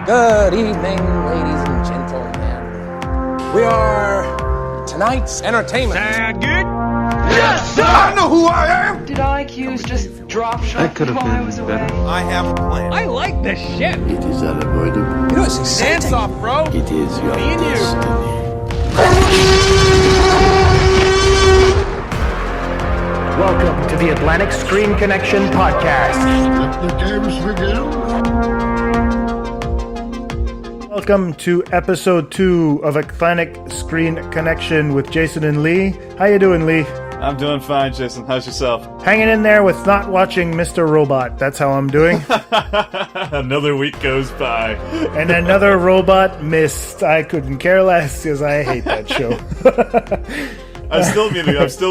Good evening, ladies and gentlemen. We are tonight's entertainment. Sound good? Yes, sir! I know who I am! Did IQs just drop shot while I was away? I have a plan. I like this shit. It is unavoidable. You know, it's exciting. Dance off, bro. It is your Me and you. destiny. Welcome to the Atlantic Screen Connection podcast. Let the games begin. Welcome to episode 2 of Atlantic Screen Connection with Jason and Lee. How you doing, Lee? I'm doing fine, Jason. How's yourself? Hanging in there with not watching Mr. Robot. That's how I'm doing. Another week goes by. And another robot missed. I couldn't care less because I hate that show. I'm still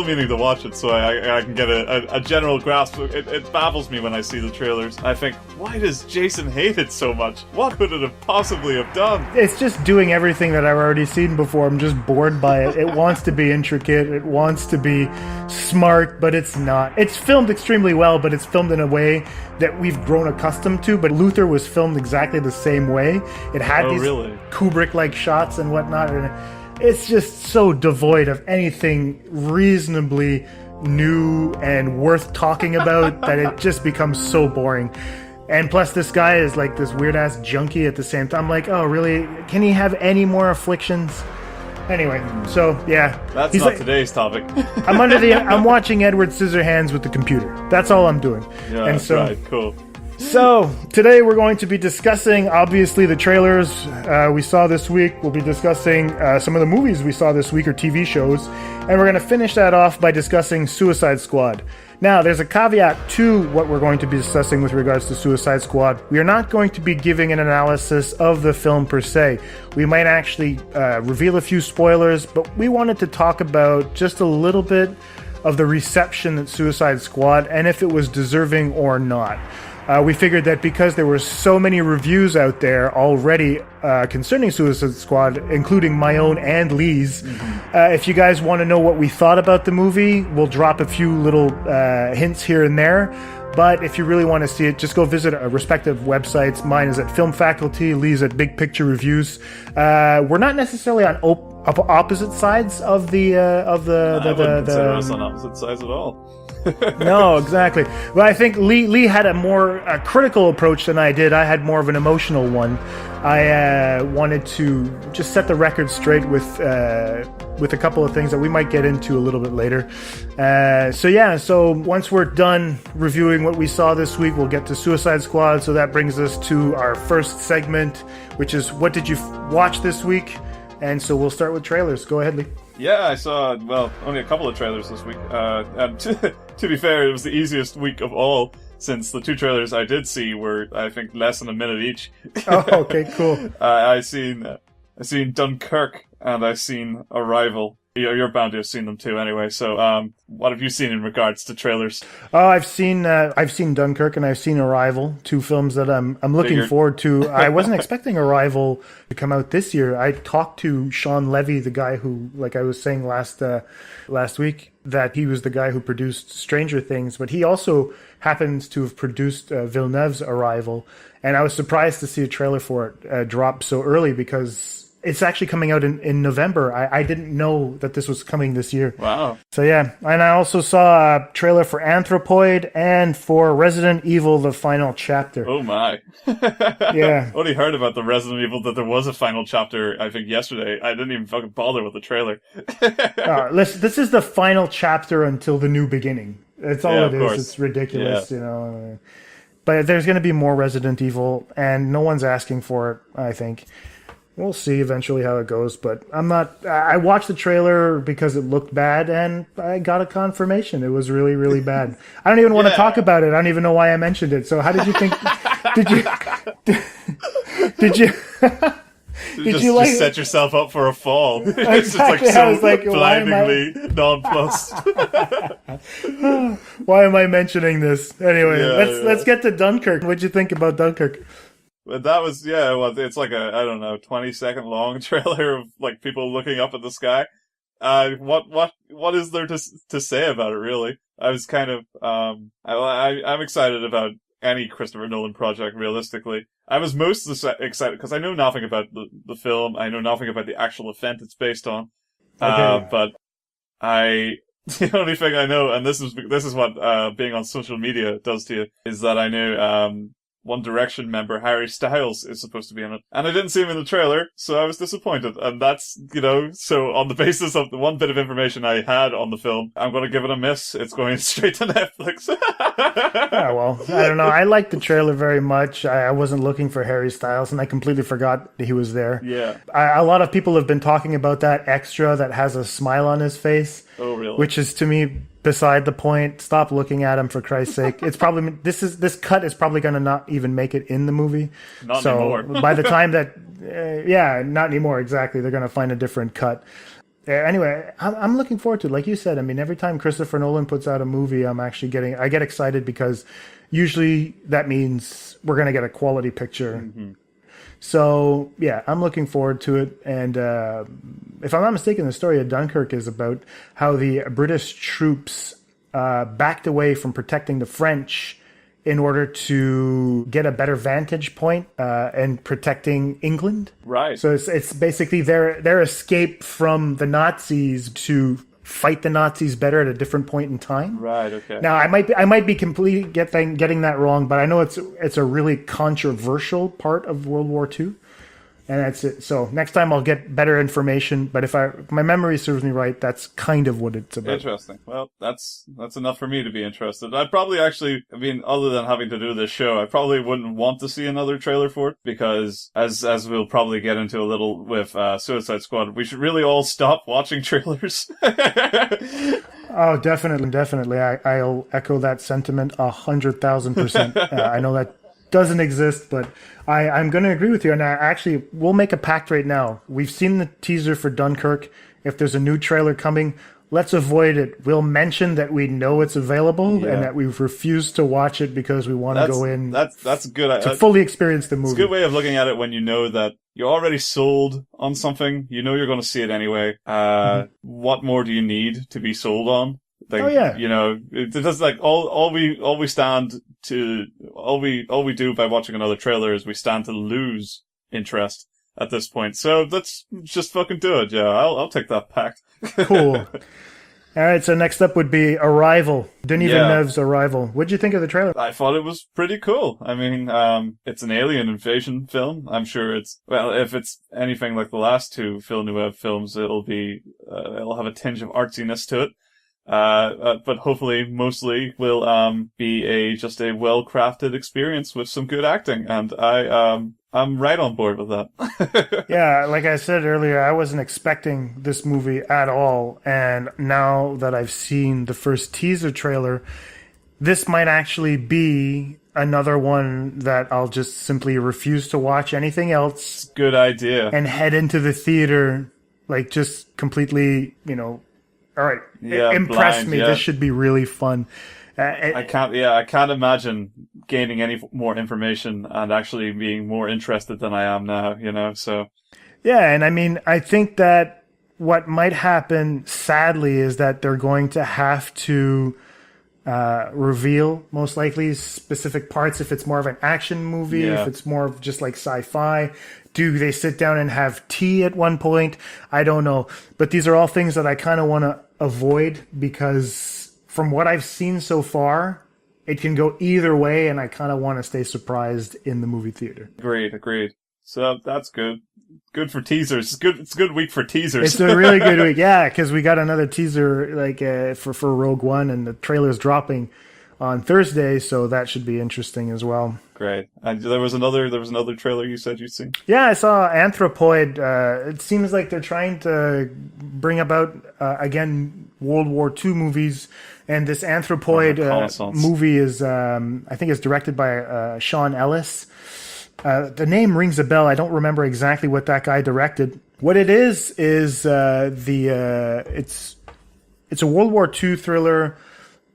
meaning to watch it so I can get a general grasp. It baffles me when I see the trailers. I think, why does Jason hate it so much? What could it have possibly have done? It's just doing everything that I've already seen before. I'm just bored by it. It wants to be intricate. It wants to be smart, but it's not. It's filmed extremely well, but it's filmed in a way that we've grown accustomed to. But Luther was filmed exactly the same way. It had these Kubrick-like shots and whatnot, and it's just so devoid of anything reasonably new and worth talking about that it just becomes so boring. And plus, this guy is like this weird-ass junkie at the same time. I'm like, oh, really? Can he have any more afflictions? Anyway, so, yeah. That's not today's topic. I'm watching Edward Scissorhands with the computer. That's all I'm doing. Yeah, and so, right, cool. So, today we're going to be discussing, obviously, the trailers we saw this week. We'll be discussing some of the movies we saw this week or TV shows. And we're going to finish that off by discussing Suicide Squad. Now, there's a caveat to what we're going to be discussing with regards to Suicide Squad. We are not going to be giving an analysis of the film per se. We might actually reveal a few spoilers, but we wanted to talk about just a little bit of the reception that Suicide Squad and if it was deserving or not. We figured that because there were so many reviews out there already concerning Suicide Squad, including my own and Lee's, if you guys want to know what we thought about the movie, we'll drop a few little hints here and there. But if you really want to see it, just go visit our respective websites. Mine is at Film Faculty, Lee's at Big Picture Reviews. We're not necessarily on opposite sides of the I wouldn't consider us on opposite sides at all. No, exactly. But I think Lee had a more critical approach than I did. I had more of an emotional one. I wanted to just set the record straight with a couple of things that we might get into a little bit later. So once we're done reviewing what we saw this week, we'll get to Suicide Squad. So that brings us to our first segment, which is what did you watch this week? And so we'll start with trailers. Go ahead, Lee. Yeah, I saw, only a couple of trailers this week. And to be fair, it was the easiest week of all, since the two trailers I did see were, I think, less than a minute each. Oh, okay, cool. I seen Dunkirk, and I seen Arrival. You're bound to have seen them too anyway, so what have you seen in regards to trailers? Oh, I've seen Dunkirk and I've seen Arrival, two films that I'm looking forward to. I wasn't expecting Arrival to come out this year. I talked to Sean Levy, the guy who, like I was saying last week, that he was the guy who produced Stranger Things, but he also happens to have produced Villeneuve's Arrival, and I was surprised to see a trailer for it drop so early because it's actually coming out in November. I didn't know that this was coming this year. Wow. So yeah, and I also saw a trailer for Anthropoid and for Resident Evil, the final chapter. Oh my. Yeah. I only heard about the Resident Evil that there was a final chapter, I think, yesterday. I didn't even fucking bother with the trailer. Listen, this is the final chapter until the new beginning. That's all it is. Course. It's ridiculous, you know. But there's going to be more Resident Evil, and no one's asking for it, I think. We'll see eventually how it goes, but I watched the trailer because it looked bad, and I got a confirmation. It was really, really bad. I don't even want to talk about it. I don't even know why I mentioned it. So how did you think, did you just set yourself up for a fall? It's Exactly. just like so I was like, blindingly nonplussed. Why am I mentioning this? Anyway, let's get to Dunkirk. What'd you think about Dunkirk? But that was, it's like a, 20-second long trailer of, like, people looking up at the sky. What is there to say about it, really? I was kind of, I'm excited about any Christopher Nolan project, realistically. I was most excited because I know nothing about the film. I know nothing about the actual event it's based on. Okay. But the only thing I know, and this is what being on social media does to you, is that I know One Direction member Harry Styles is supposed to be in it. And I didn't see him in the trailer, so I was disappointed. And that's, so on the basis of the one bit of information I had on the film, I'm going to give it a miss. It's going straight to Netflix. Yeah, well, I don't know. I liked the trailer very much. I wasn't looking for Harry Styles, and I completely forgot that he was there. Yeah. A lot of people have been talking about that extra that has a smile on his face. Oh, really? Which is, to me, beside the point. Stop looking at him, for Christ's sake. It's probably this cut is probably going to not even make it in the movie. Not anymore. By the time that, not anymore. Exactly, they're going to find a different cut. Anyway, I'm looking forward to it. Like you said, I mean, every time Christopher Nolan puts out a movie, I get excited because usually that means we're going to get a quality picture. Mm-hmm. So, yeah, I'm looking forward to it. And if I'm not mistaken, the story of Dunkirk is about how the British troops backed away from protecting the French in order to get a better vantage point and protecting England. Right. So it's basically their escape from the Nazis to fight the Nazis better at a different point in time. Right. Okay. Now I might be completely getting that wrong, but I know it's a really controversial part of World War II, and that's it. So next time I'll get better information. But if my memory serves me right, that's kind of what it's about. Interesting. Well, that's enough for me to be interested. I'd probably actually, other than having to do this show, I probably wouldn't want to see another trailer for it because, as we'll probably get into a little with Suicide Squad, we should really all stop watching trailers. Oh, definitely. I'll echo that sentiment 100,000%. I know that doesn't exist, but I'm going to agree with you. And we'll make a pact right now. We've seen the teaser for Dunkirk. If there's a new trailer coming, let's avoid it. We'll mention that we know it's available and that we've refused to watch it because we want to go in. That's good. To fully experience the movie. It's a good way of looking at it when you know that you're already sold on something. You know you're going to see it anyway. What more do you need to be sold on? It does all we do by watching another trailer is we stand to lose interest at this point. So let's just fucking do it. Yeah, I'll take that pact. Cool. All right, so next up would be Arrival. Denis Villeneuve's Arrival. What'd you think of the trailer? I thought it was pretty cool. It's an alien invasion film. I'm sure if it's anything like the last two Villeneuve films, it'll have a tinge of artsiness to it. But hopefully mostly will be just a well-crafted experience with some good acting, and I'm right on board with that. Yeah, like I said earlier, I wasn't expecting this movie at all, and now that I've seen the first teaser trailer, this might actually be another one that I'll just simply refuse to watch anything else. Good idea. And head into the theater just completely, all right, impress blind, me. Yeah. This should be really fun. I can't imagine gaining any more information and actually being more interested than I am now, so. Yeah, and I think that what might happen, sadly, is that they're going to have to reveal, most likely, specific parts if it's more of an action movie, if it's more of just like sci-fi. Do they sit down and have tea at one point? I don't know. But these are all things that I kind of want to avoid because from what I've seen so far, it can go either way, and I kind of want to stay surprised in the movie theater. Agreed. So that's good. Good for teasers. It's a good week for teasers. It's a really good week, yeah, because we got another teaser for Rogue One, and the trailer's dropping on Thursday, so that should be interesting as well. Great. And there was another trailer you said you'd seen? Yeah, I saw Anthropoid. It seems like they're trying to bring about, again, World War II movies. And this Anthropoid movie is, I think it's directed by Sean Ellis. The name rings a bell. I don't remember exactly what that guy directed. What it is it's a World War II thriller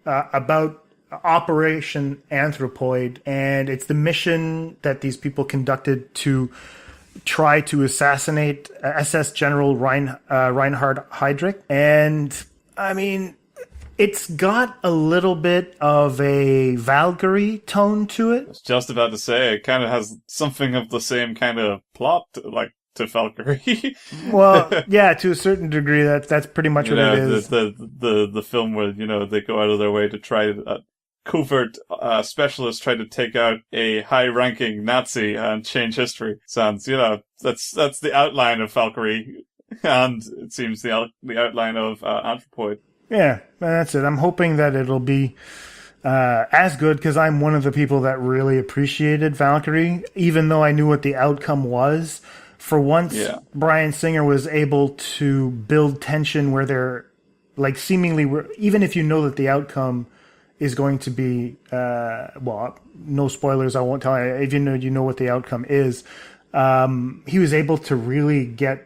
about Operation Anthropoid, and it's the mission that these people conducted to try to assassinate SS General Reinhard Heydrich. And It's got a little bit of a Valkyrie tone to it. I was just about to say, it kind of has something of the same kind of plot, to Valkyrie. Well, yeah, to a certain degree, that's pretty much what it is. The film where, they go out of their way to try covert specialists try to take out a high-ranking Nazi and change history. Sounds, that's the outline of Valkyrie, and it seems the outline of Anthropoid. Yeah, that's it. I'm hoping that it'll be as good, because I'm one of the people that really appreciated Valkyrie, even though I knew what the outcome was. For once, Bryan Singer was able to build tension where they're seemingly, even if you know that the outcome is going to be, no spoilers, I won't tell you, even though you know what the outcome is, he was able to really get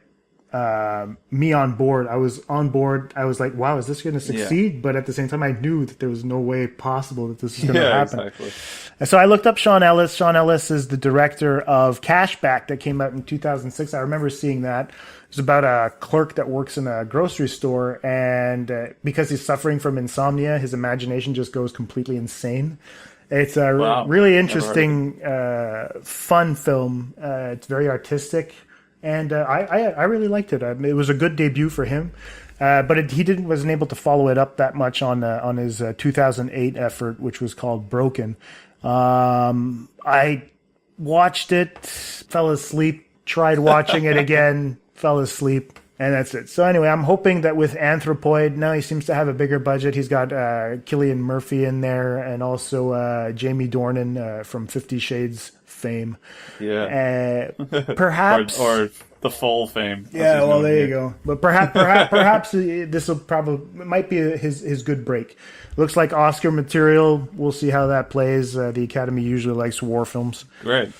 me on board. I was on board. I was like, wow, is this going to succeed? Yeah. But at the same time, I knew that there was no way possible that this was going to happen. Exactly. And so I looked up Sean Ellis. Sean Ellis is the director of Cashback that came out in 2006. I remember seeing that. It's about a clerk that works in a grocery store, and because he's suffering from insomnia, his imagination just goes completely insane. It's a really interesting, fun film. It's very artistic. And I really liked it. It was a good debut for him, but he wasn't able to follow it up that much on his 2008 effort, which was called Broken. I watched it, fell asleep, tried watching it again, fell asleep, and that's it. So anyway, I'm hoping that with Anthropoid, now he seems to have a bigger budget. He's got Cillian Murphy in there, and also Jamie Dornan from 50 Shades fame. Yeah. Perhaps or the Fall fame. Yeah, well, there you go. But perhaps this might be his good break. Looks like Oscar material. We'll see how that plays. The Academy usually likes war films. Great.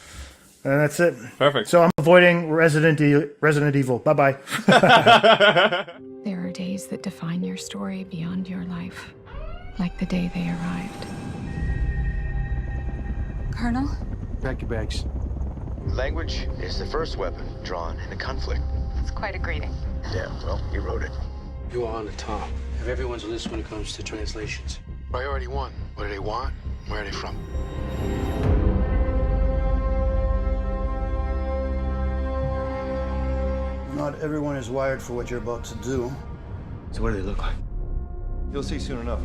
And that's it. Perfect. So I'm avoiding Resident Evil. Bye-bye. There are days that define your story beyond your life, like the day they arrived. Colonel? Pack your bags. Language is the first weapon drawn in a conflict. It's quite a greeting. Yeah, well, he wrote it. You are on the top of everyone's list when it comes to translations. Priority 1. What do they want? Where are they from? Not everyone is wired for what you're about to do. So what do they look like? You'll see soon enough.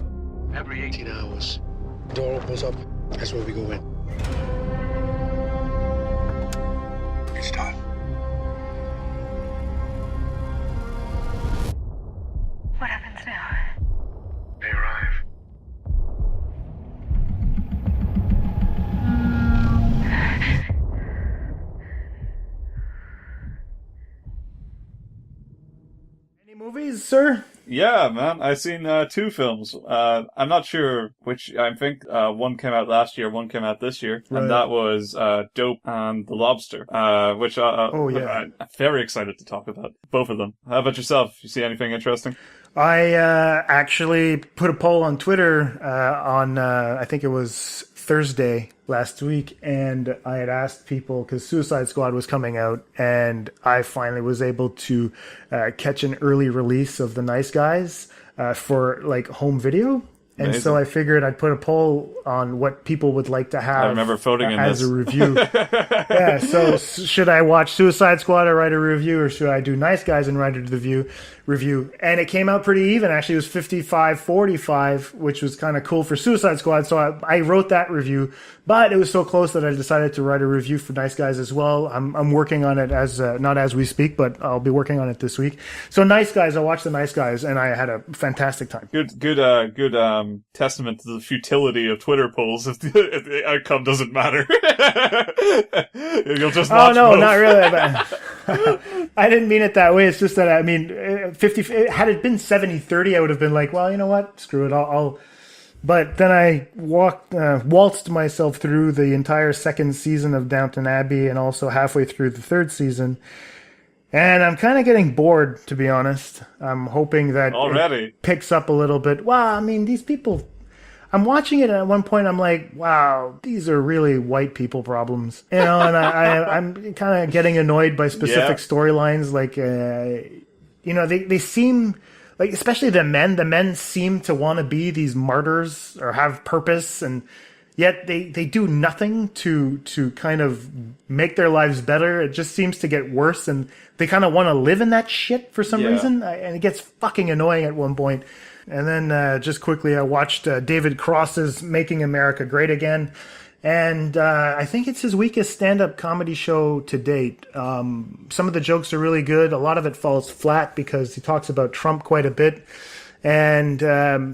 Every 18 hours, the door opens up. That's where we go in. It's time. What happens now? They arrive. Any movies, sir? Yeah, man. I've seen 2 films. I'm not sure which. I think one came out last year, one came out this year, and that was Dope and The Lobster, which I'm very excited to talk about. Both of them. How about yourself? You see anything interesting? I actually put a poll on Twitter on, I think it was Thursday last week, and I had asked people, because Suicide Squad was coming out, and I finally was able to catch an early release of The Nice Guys for home video. And Amazing. So I figured I'd put a poll on what people would like to have I remember voting in as this. a review. Yeah, so should I watch Suicide Squad or write a review, or should I do Nice Guys and write a review? And it came out pretty even. Actually, it was 55-45, which was kind of cool for Suicide Squad. So I wrote that review, but it was so close that I decided to write a review for Nice Guys as well. I'm working on it not as we speak, but I'll be working on it this week. So Nice Guys, I watched the Nice Guys, and I had a fantastic time. Good testament to the futility of Twitter polls if the outcome doesn't matter. You'll just watch no, both. not really. But I didn't mean it that way. It's just that, I mean, 50. Had it been 70-30, I would have been like, well, you know what? Screw it. I'll. But then I waltzed myself through the entire second season of Downton Abbey, and also halfway through the third season. And I'm kind of getting bored, to be honest. I'm hoping that it picks up a little bit. Wow, I mean, these people... I'm watching it, and at one point I'm like, wow, these are really white people problems. You know, and I'm kind of getting annoyed by specific storylines. Like, they seem like, especially the men seem to want to be these martyrs or have purpose, and yet they do nothing to kind of make their lives better. It just seems to get worse, and they kind of want to live in that shit for some reason. And it gets fucking annoying at one point. And then just quickly, I watched David Cross's Making America Great Again. And I think it's his weakest stand-up comedy show to date. Some of the jokes are really good. A lot of it falls flat because he talks about Trump quite a bit. And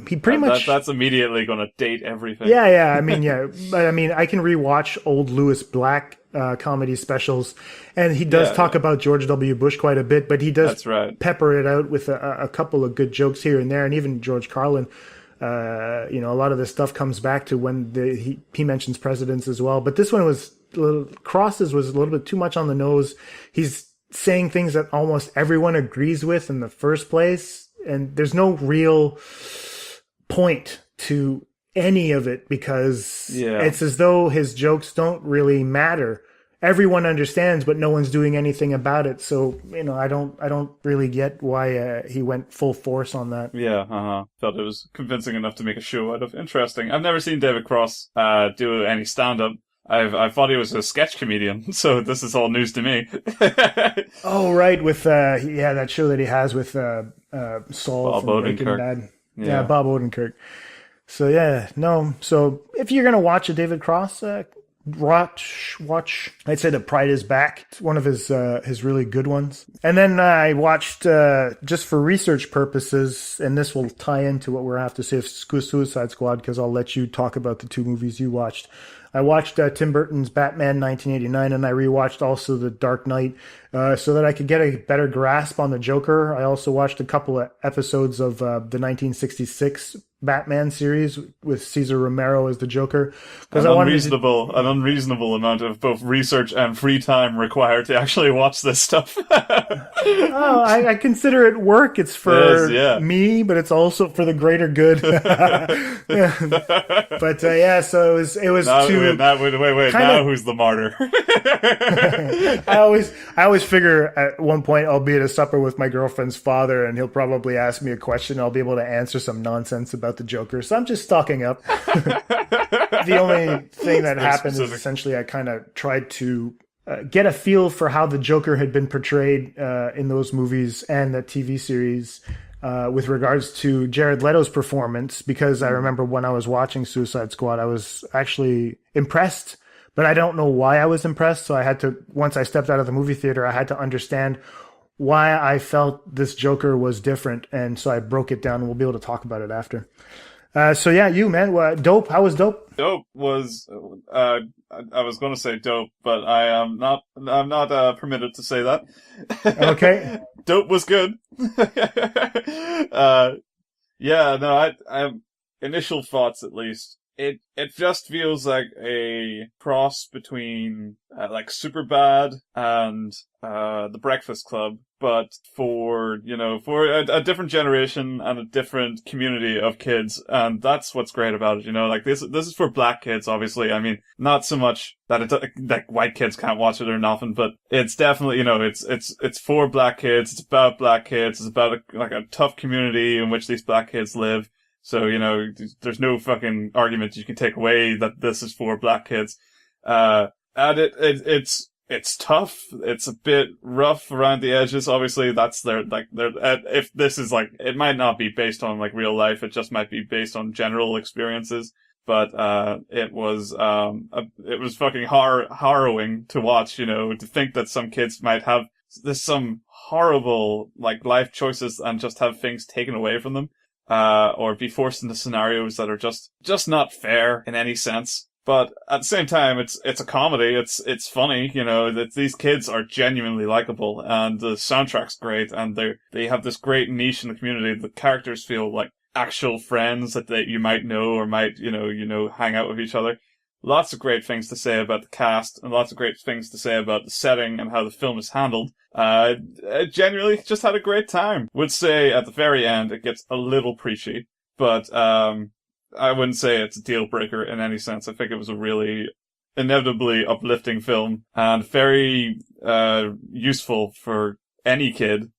he pretty much... That's immediately going to date everything. Yeah. I mean, But I mean, I can rewatch old Louis Black comedy specials. And he does talk about George W. Bush quite a bit. But he does pepper it out with a couple of good jokes here and there. And even George Carlin. A lot of this stuff comes back to when he mentions presidents as well. But this one Cross's was a little bit too much on the nose. He's saying things that almost everyone agrees with in the first place. And there's no real point to any of it because it's as though his jokes don't really matter. Everyone understands, but no one's doing anything about it. So, I don't really get why he went full force on that. Yeah, felt it was convincing enough to make a show out of. Interesting. I've never seen David Cross do any stand-up. I thought he was a sketch comedian, so this is all news to me. Oh, right, with that show that he has with Saul Bob from Breaking Odenkirk. Bad. Yeah, Bob Odenkirk. So So if you're gonna watch a David Cross, watch. I'd say that Pride is Back. It's one of his really good ones. And then I watched just for research purposes, and this will tie into what we're have to say of Suicide Squad because I'll let you talk about the two movies you watched. I watched Tim Burton's Batman 1989, and I rewatched also The Dark Knight so that I could get a better grasp on the Joker. I also watched a couple of episodes of the 1966 Batman series with Cesar Romero as the Joker. An unreasonable amount of both research and free time required to actually watch this stuff. I consider it work. It's for me, but it's also for the greater good. But so it was wait, now who's the martyr? I always figure at one point I'll be at a supper with my girlfriend's father and he'll probably ask me a question. I'll be able to answer some nonsense about the Joker. So I'm just stocking up. The only thing that happened is essentially I kind of tried to get a feel for how the Joker had been portrayed in those movies and the TV series with regards to Jared Leto's performance, because I remember when I was watching Suicide Squad, I was actually impressed, but I don't know why I was impressed. So I had to, once I stepped out of the movie theater, I had to understand why I felt this Joker was different. And so I broke it down and we'll be able to talk about it after. You, man, Dope. How was Dope? Dope was, I was going to say dope, but I'm not permitted to say that. Okay. Dope was good. Initial thoughts at least. It just feels like a cross between like Superbad and The Breakfast Club, but for a different generation and a different community of kids, and that's what's great about it. Like this is for black kids, obviously. I mean, not so much that white kids can't watch it or nothing, but it's definitely it's for black kids. It's about black kids. It's about a tough community in which these black kids live. So, there's no fucking argument you can take away that this is for black kids. And it's tough. It's a bit rough around the edges. Obviously, that's if this is it might not be based on real life. It just might be based on general experiences. But, it was fucking harrowing to watch, to think that some kids might have some horrible, life choices and just have things taken away from them. Or be forced into scenarios that are just not fair in any sense. But at the same time, it's a comedy. It's funny, that these kids are genuinely likable, and the soundtrack's great, and they have this great niche in the community. The characters feel like actual friends that you might know or might, hang out with each other. Lots of great things to say about the cast, and lots of great things to say about the setting and how the film is handled. I genuinely just had a great time. Would say at the very end it gets a little preachy, but I wouldn't say it's a deal breaker in any sense. I think it was a really inevitably uplifting film and very useful for any kid.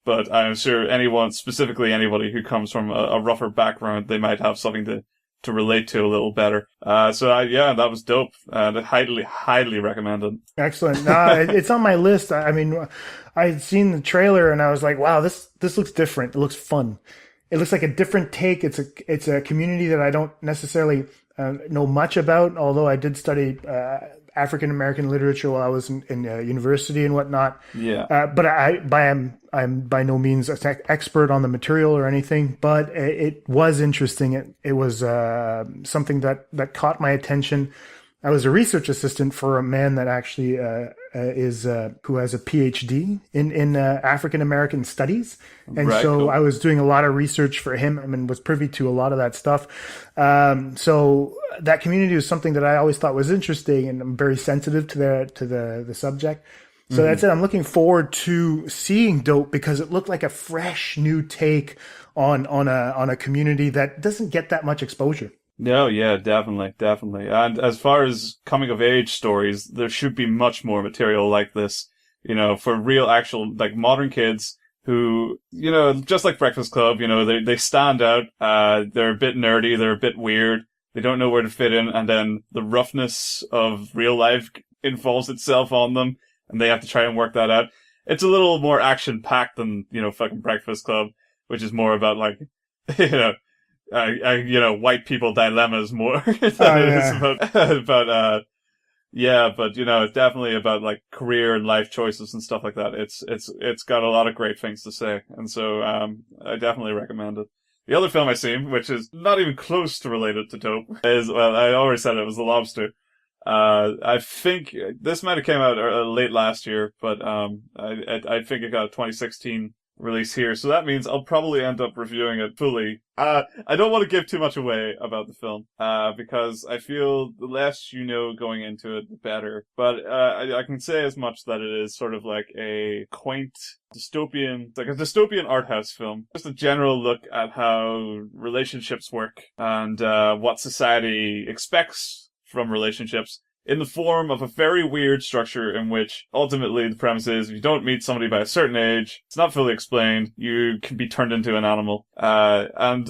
but I'm sure specifically anybody who comes from a rougher background, they might have something to relate to a little better. That was dope. And I highly recommend it. Excellent. It's on my list. I mean, I had seen the trailer and I was like, wow, this looks different. It looks fun. It looks like a different take. It's a community that I don't necessarily know much about, although I did study African American literature while I was in university and whatnot. Yeah. But I'm by no means an expert on the material or anything. But it was interesting. It was something that caught my attention. I was a research assistant for a man that actually who has a PhD in African American studies, and cool. I was doing a lot of research for him and was privy to a lot of that stuff. So that community was something that I always thought was interesting, and I'm very sensitive to the subject. So that's it. I'm looking forward to seeing Dope because it looked like a fresh new take on a community that doesn't get that much exposure. No, yeah, definitely. And as far as coming of age stories, there should be much more material like this, for real actual, like modern kids who, just like Breakfast Club, they stand out, they're a bit nerdy, they're a bit weird, they don't know where to fit in, and then the roughness of real life involves itself on them, and they have to try and work that out. It's a little more action-packed than, fucking Breakfast Club, which is more about like, white people dilemmas more than it is about but it's definitely about like career and life choices and stuff like that. It's got a lot of great things to say, and so I definitely recommend it. The other film I've seen, which is not even close to related to Dope, is, well, I already said it was The Lobster. I think this might have came out late last year, but I think it got a 2016 release here, so that means I'll probably end up reviewing it fully. I don't want to give too much away about the film, because I feel the less you know going into it, the better. But I can say as much that it is sort of like a quaint dystopian art house film. Just a general look at how relationships work and what society expects from relationships, in the form of a very weird structure in which ultimately the premise is if you don't meet somebody by a certain age, it's not fully explained, you can be turned into an animal. And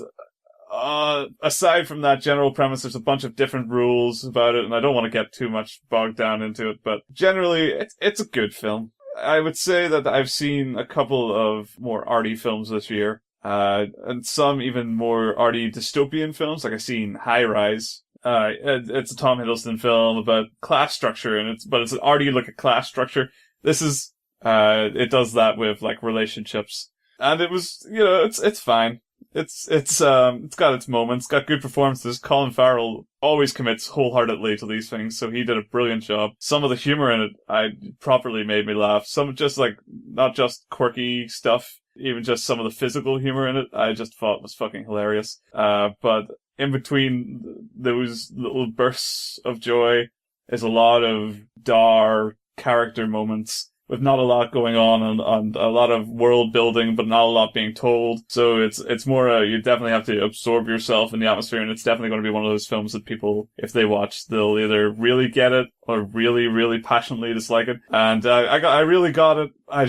aside from that general premise, there's a bunch of different rules about it, and I don't want to get too much bogged down into it, but generally it's a good film. I would say that I've seen a couple of more arty films this year, and some even more arty dystopian films, like I've seen High Rise. It's a Tom Hiddleston film about class structure, but it's an arty look at class structure. This is, it does that with like relationships, and it was, it's fine. It's got its moments, got good performances. Colin Farrell always commits wholeheartedly to these things, so he did a brilliant job. Some of the humor in it, properly made me laugh. Some just like, not just quirky stuff, even just some of the physical humor in it, I just thought was fucking hilarious. But in between those little bursts of joy is a lot of dour character moments with not a lot going on and a lot of world building, but not a lot being told. So it's more, you definitely have to absorb yourself in the atmosphere, and it's definitely going to be one of those films that people, if they watch, they'll either really get it or really, really passionately dislike it. And I really got it. I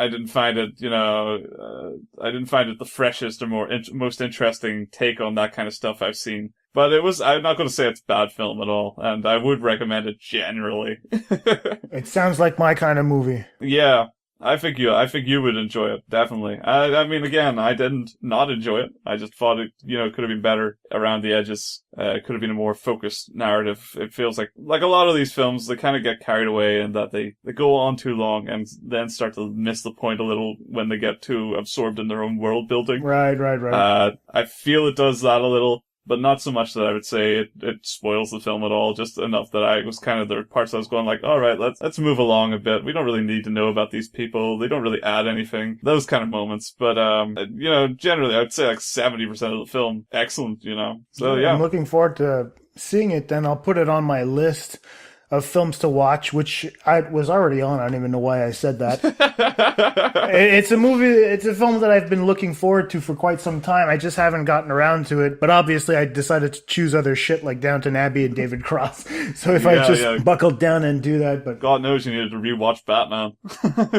didn't find it, I didn't find it the freshest or most interesting take on that kind of stuff I've seen. But I'm not going to say it's a bad film at all, and I would recommend it generally. It sounds like my kind of movie. Yeah, I think you would enjoy it, definitely. I mean, again, I didn't not enjoy it. I just thought it, could have been better around the edges. It could have been a more focused narrative. It feels like a lot of these films, they kind of get carried away in that they go on too long and then start to miss the point a little when they get too absorbed in their own world building. Right. I feel it does that a little, but not so much that I would say it spoils the film at all, just enough that I was kind of, there were parts I was going like, alright, let's move along a bit. We don't really need to know about these people. They don't really add anything. Those kind of moments. But, generally, I would say like 70% of the film, excellent, So, yeah. I'm looking forward to seeing it then. I'll put it on my list of films to watch, which I was already on. I don't even know why I said that. It's a film that I've been looking forward to for quite some time. I just haven't gotten around to it. But obviously I decided to choose other shit like Downton Abbey and David Cross. So if I just buckled down and do that, but God knows you needed to rewatch Batman.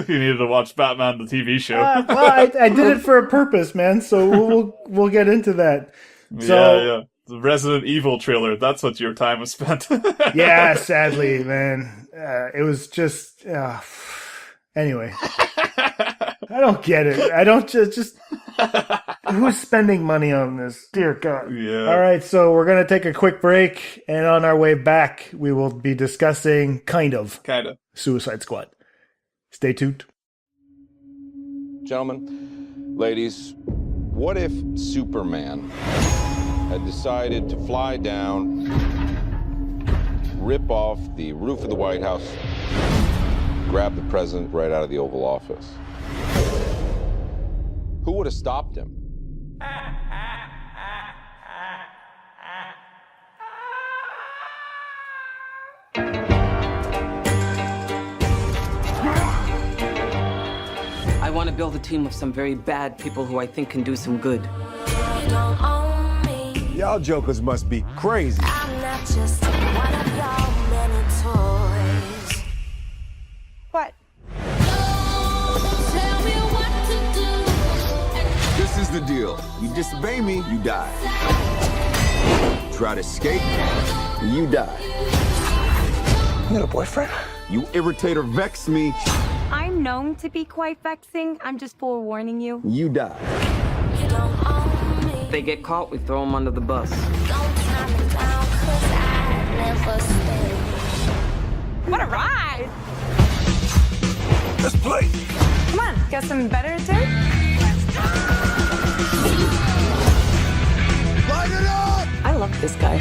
You needed to watch Batman, the TV show. Well, I did it for a purpose, man. So we'll get into that. So, The Resident Evil trailer, that's what your time was spent. Yeah, sadly, man. It was just... anyway. I don't get it. I don't just... Who's spending money on this? Dear God. Yeah. All right, so we're going to take a quick break, and on our way back, we will be discussing kind of Suicide Squad. Stay tuned. Gentlemen, ladies, what if Superman had decided to fly down, rip off the roof of the White House, grab the president right out of the Oval Office? Who would have stopped him? I want to build a team of some very bad people who I think can do some good. Y'all jokers must be crazy. I'm not just one of y'all many toys. What? Tell me what to do. This is the deal. You disobey me, you die. Try to escape, you die. You got a boyfriend? You irritate or vex me, I'm known to be quite vexing. I'm just forewarning you. you die. You don't own me. If they get caught, we throw them under the bus. Don't tie me down, 'cause I never stay. What a ride! Let's play. Come on, got some better too? Light it up! I love this guy.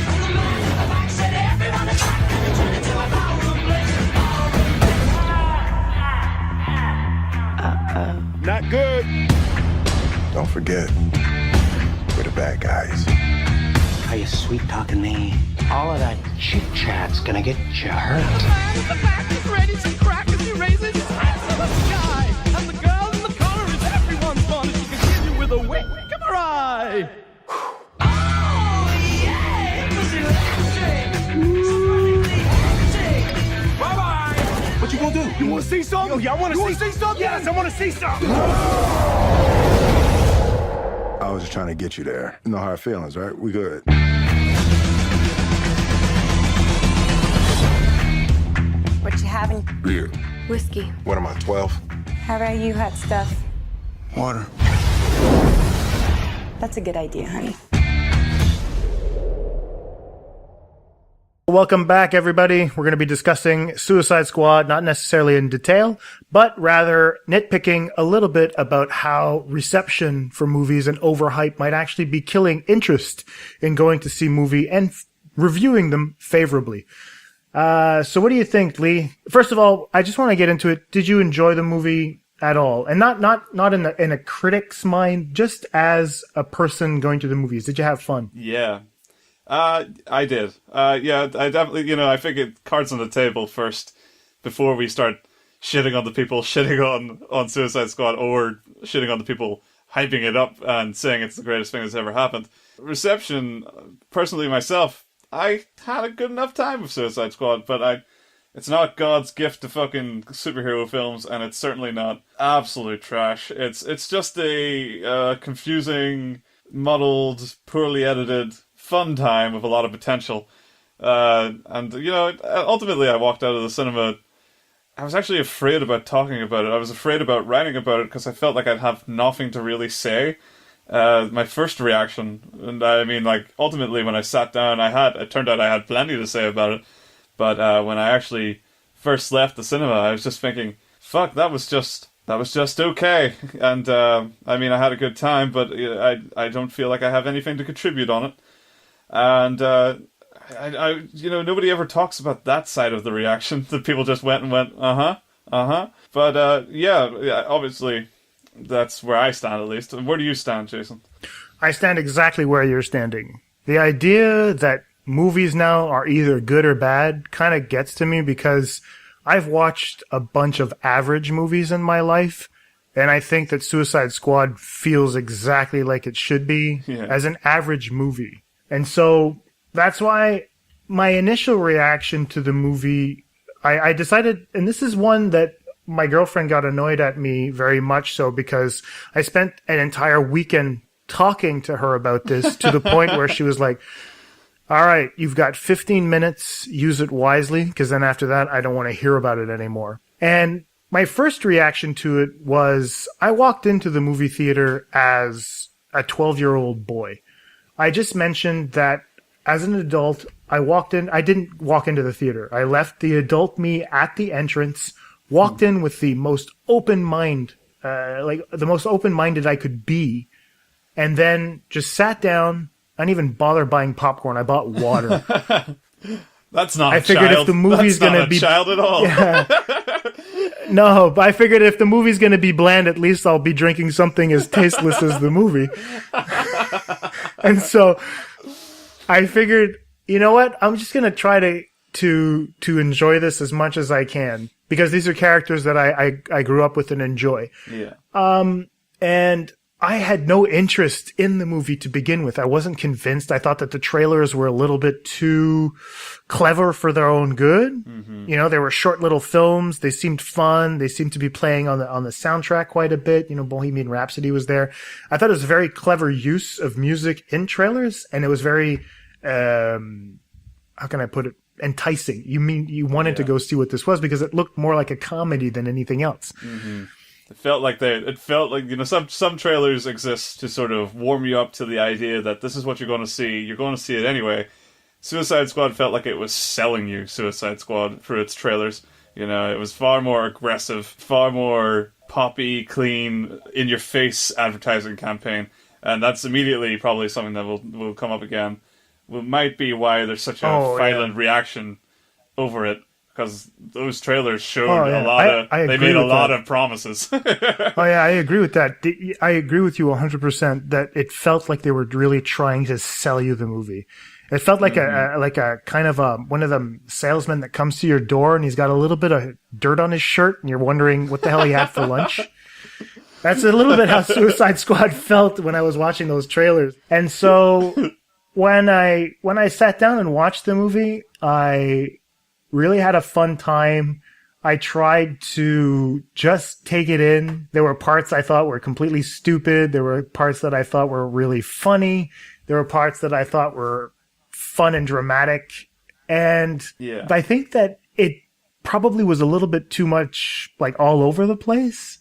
Not good. Don't forget, we're the bad guys. How you sweet talking me? All of that chit chat's gonna get you hurt. The man in the back is ready to crack as he raises his hands to the sky. And the girl in the corner is everyone's fun as she can hit you with a wink of her eye. Oh, yeah! It was electric! Bye-bye! What you gonna do? You wanna see something? Yo, y'all wanna see something? Yes, I wanna see something! I was just trying to get you there. No hard feelings, right? We good. What you having? Beer. Whiskey. What am I, 12? How about you, hot stuff? Water. That's a good idea, honey. Welcome back, everybody. We're going to be discussing Suicide Squad, not necessarily in detail, but rather nitpicking a little bit about how reception for movies and overhype might actually be killing interest in going to see movie and reviewing them favorably. So what do you think, Lee? First of all, I just want to get into it. Did you enjoy the movie at all? And not in a critic's mind, just as a person going to the movies. Did you have fun? Yeah. I did. Yeah, I definitely, I figured cards on the table first before we start shitting on the people shitting on Suicide Squad or shitting on the people hyping it up and saying it's the greatest thing that's ever happened. Reception, personally myself, I had a good enough time with Suicide Squad, but it's not God's gift to fucking superhero films, and it's certainly not absolute trash. It's just a confusing, muddled, poorly edited, fun time with a lot of potential. And ultimately I walked out of the cinema. I was actually afraid about talking about it. I was afraid about writing about it because I felt like I'd have nothing to really say. My first reaction, and I mean, ultimately when I sat down, it turned out I had plenty to say about it. But when I actually first left the cinema, I was just thinking, fuck, that was just okay. And I mean, I had a good time, but I don't feel like I have anything to contribute on it. And I nobody ever talks about that side of the reaction. That people just went, But yeah, obviously that's where I stand, at least. Where do you stand, Jason? I stand exactly where you're standing. The idea that movies now are either good or bad kind of gets to me, because I've watched a bunch of average movies in my life, and I think that Suicide Squad feels exactly like it should be as an average movie. And so that's why my initial reaction to the movie, I decided, and this is one that my girlfriend got annoyed at me very much so, because I spent an entire weekend talking to her about this to the point where she was like, all right, you've got 15 minutes, use it wisely, because then after that, I don't want to hear about it anymore. And my first reaction to it was, I walked into the movie theater as a 12-year-old boy. I just mentioned that as an adult, I didn't walk into the theater. I left the adult me at the entrance, walked in with the most open mind, the most open-minded I could be, and then just sat down. I didn't even bother buying popcorn. I bought water. That's not I figured if the movie's going to be child at all. Yeah. No, but I figured if the movie's going to be bland, at least I'll be drinking something as tasteless as the movie. And so I figured, you know what? I'm just going to try to enjoy this as much as I can, because these are characters that I grew up with and enjoy. Yeah. And I had no interest in the movie to begin with. I wasn't convinced. I thought that the trailers were a little bit too clever for their own good. Mm-hmm. You know, they were short little films. They seemed fun. They seemed to be playing on the soundtrack quite a bit. You know, Bohemian Rhapsody was there. I thought it was a very clever use of music in trailers, and it was very, how can I put it? Enticing. You wanted to go see what this was, because it looked more like a comedy than anything else. Mm-hmm. It felt like, you know, some trailers exist to sort of warm you up to the idea that this is what you're going to see. You're going to see it anyway. Suicide Squad felt like it was selling you Suicide Squad for its trailers. You know, it was far more aggressive, far more poppy, clean, in-your-face advertising campaign. And that's immediately probably something that will come up again. It might be why there's such a violent reaction over it. Because those trailers showed a lot of... they made a lot of promises. Oh, yeah, I agree with that. I agree with you 100% that it felt like they were really trying to sell you the movie. It felt like a kind of one of them salesmen that comes to your door and he's got a little bit of dirt on his shirt and you're wondering what the hell he had for lunch. That's a little bit how Suicide Squad felt when I was watching those trailers. And so when I sat down and watched the movie, I really had a fun time. I tried to just take it in. There were parts I thought were completely stupid. There were parts that I thought were really funny. There were parts that I thought were fun and dramatic. And I think that it probably was a little bit too much, like, all over the place.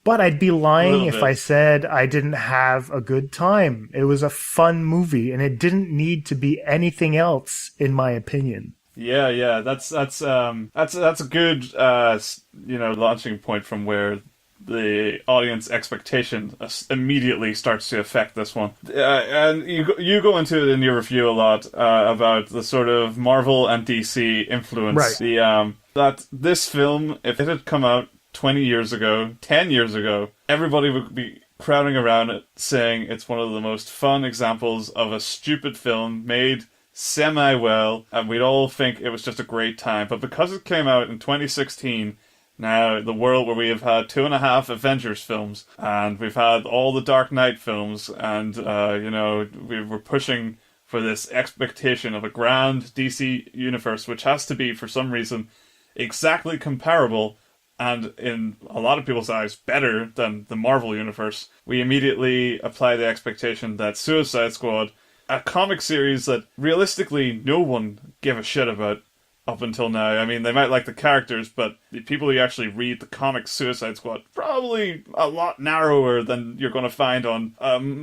But I'd be lying if I said I didn't have a good time. It was a fun movie, and it didn't need to be anything else, in my opinion. Yeah, that's a good launching point from where the audience expectation immediately starts to affect this one. And you go into it in your review a lot about the sort of Marvel and DC influence. Right. That this film, if it had come out 20 years ago, 10 years ago, everybody would be crowding around it saying it's one of the most fun examples of a stupid film made semi-well, and we'd all think it was just a great time. But because it came out in 2016, now the world where we have had 2.5 Avengers films, and we've had all the Dark Knight films, and we were pushing for this expectation of a grand DC universe, which has to be, for some reason, exactly comparable, and in a lot of people's eyes, better than the Marvel universe. We immediately apply the expectation that Suicide Squad, a comic series that realistically no one gave a shit about up until now. I mean, they might like the characters, but the people who actually read the comic Suicide Squad, probably a lot narrower than you're going to find on